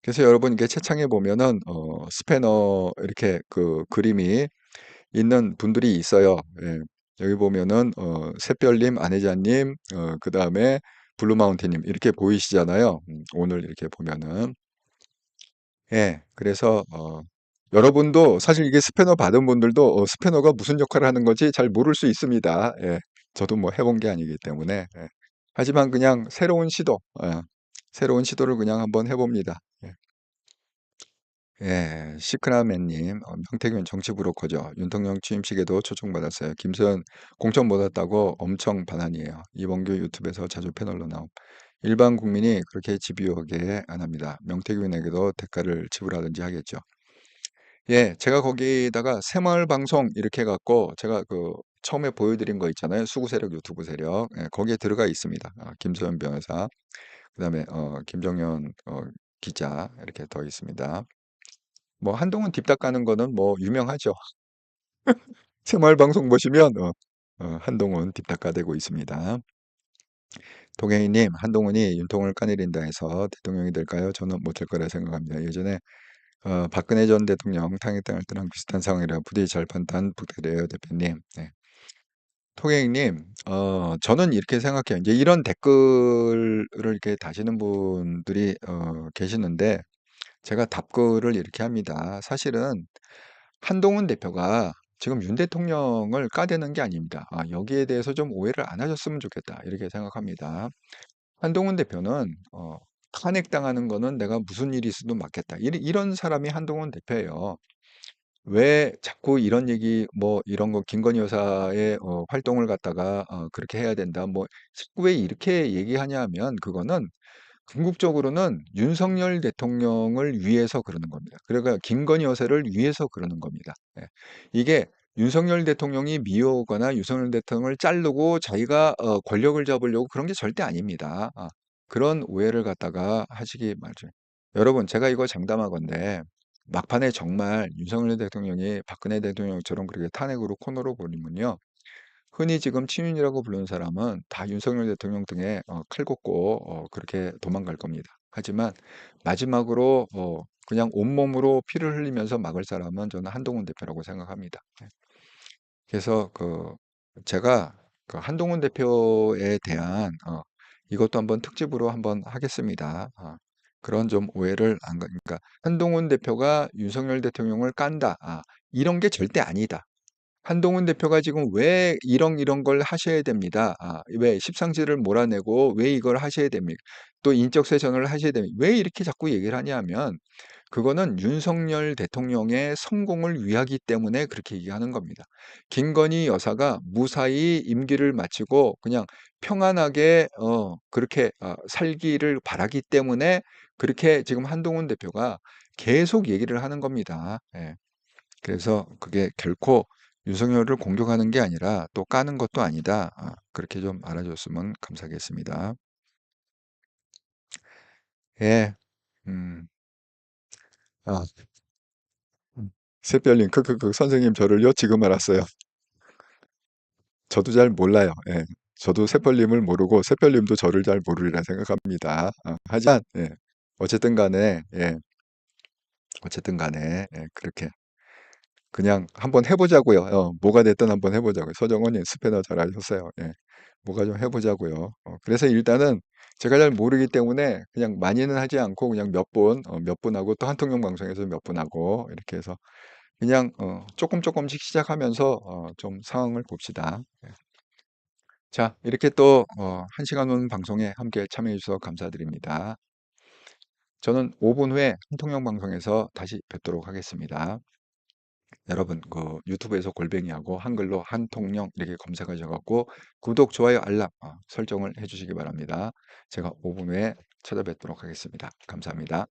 그래서 여러분 이게 채창에 보면은 스패너 이렇게 그 그림이 있는 분들이 있어요. 예. 여기 보면은 샛별님, 안혜자님, 그 다음에 블루마운틴님 이렇게 보이시잖아요. 오늘 이렇게 보면은 예, 그래서 여러분도 사실 이게 스패너 받은 분들도 스패너가 무슨 역할을 하는 건지 잘 모를 수 있습니다. 예, 저도 뭐 해본 게 아니기 때문에 하지만 그냥 새로운 시도, 새로운 시도를 그냥 한번 해봅니다. 시크라맨님, 명태균 정치 브로커죠. 윤통령 취임식에도 초청받았어요. 김소연 공천 못 왔다고 엄청 반환이에요. 이범규 유튜브에서 자주 패널로 나옴. 일반 국민이 그렇게 집요하게 안 합니다. 명태균에게도 대가를 지불하든지 하겠죠. 제가 거기다가 새마을 방송 이렇게 해갖고 제가 그 처음에 보여드린 거 있잖아요. 수구 세력, 유튜브 세력. 예, 거기에 들어가 있습니다. 김소연 변호사, 그다음에 김정연 기자 이렇게 더 있습니다. 뭐 한동훈 딥닥 가는 거는 뭐 유명하죠. 새마을 방송 보시면 한동훈 딥닥 가되고 있습니다. 동행이님, 한동훈이 윤통을 까내린다 해서 대통령이 될까요? 저는 못 될 거라 생각합니다. 예전에 박근혜 전 대통령 탄핵당할 때랑 비슷한 상황이라 부디 잘 판단 부탁드려요, 대표님. 네. 통행님, 저는 이렇게 생각해요. 이제 이런 댓글을 이렇게 다시는 분들이 계시는데 제가 답글을 이렇게 합니다. 사실은 한동훈 대표가 지금 윤 대통령을 까대는 게 아닙니다. 여기에 대해서 좀 오해를 안 하셨으면 좋겠다. 이렇게 생각합니다. 한동훈 대표는 탄핵당하는 거는 내가 무슨 일이 있어도 맞겠다. 이런 사람이 한동훈 대표예요. 왜 자꾸 이런 얘기 뭐 이런 거 김건희 여사의 활동을 갖다가 그렇게 해야 된다. 뭐 자꾸 왜 이렇게 얘기하냐 하면 그거는 궁극적으로는 윤석열 대통령을 위해서 그러는 겁니다. 그러니까 김건희 여사를 위해서 그러는 겁니다. 예. 이게 윤석열 대통령이 미워하거나 윤석열 대통령을 자르고 자기가 권력을 잡으려고 그런 게 절대 아닙니다. 그런 오해를 갖다가 하시기 말죠. 여러분, 제가 이거 장담하건대 막판에 정말 윤석열 대통령이 박근혜 대통령처럼 그렇게 탄핵으로 코너로 보내면요. 흔히 지금 친윤이라고 부르는 사람은 다 윤석열 대통령 등에 칼 꽂고 그렇게 도망갈 겁니다. 하지만 마지막으로 그냥 온몸으로 피를 흘리면서 막을 사람은 저는 한동훈 대표라고 생각합니다. 네. 그래서 제가 그 한동훈 대표에 대한 이것도 한번 특집으로 한번 하겠습니다. 그런 좀 오해를 그러니까 한동훈 대표가 윤석열 대통령을 깐다. 이런 게 절대 아니다. 한동훈 대표가 지금 왜 이런 걸 하셔야 됩니다. 왜 십상지를 몰아내고 왜 이걸 하셔야 됩니까? 또 인적쇄선을 하셔야 됩니까? 왜 이렇게 자꾸 얘기를 하냐면 그거는 윤석열 대통령의 성공을 위하기 때문에 그렇게 얘기하는 겁니다. 김건희 여사가 무사히 임기를 마치고 그냥 평안하게 그렇게 살기를 바라기 때문에 그렇게 지금 한동훈 대표가 계속 얘기를 하는 겁니다. 예. 그래서 그게 결코 윤석열을 공격하는 게 아니라 또 까는 것도 아니다. 그렇게 좀 알아줬으면 감사하겠습니다. 예. 음. 아, 새별님, 선생님 저를요? 지금 알았어요. 저도 잘 몰라요. 예. 저도 새별님을 모르고 새별님도 저를 잘 모르리라 생각합니다. 하지만 예. 어쨌든 간에 예. 어쨌든 간에 예. 그렇게 그냥 한번 해보자고요. 뭐가 됐든 한번 해보자고요. 서정원님 스페너 잘하셨어요. 예. 뭐가 좀 해보자고요. 그래서 일단은 제가 잘 모르기 때문에 그냥 많이는 하지 않고 그냥 몇 분 하고 또 한통령 방송에서 몇 분 하고 이렇게 해서 그냥 조금씩 시작하면서 좀 상황을 봅시다. 예. 자, 이렇게 또 1시간 오는 방송에 함께 참여해 주셔서 감사드립니다. 저는 5분 후에 한통령 방송에서 다시 뵙도록 하겠습니다. 여러분 유튜브에서 골뱅이하고 한글로 한통령 이렇게 검색하셔갖고 구독, 좋아요, 알람 설정을 해주시기 바랍니다. 제가 5분 후에 찾아뵙도록 하겠습니다. 감사합니다.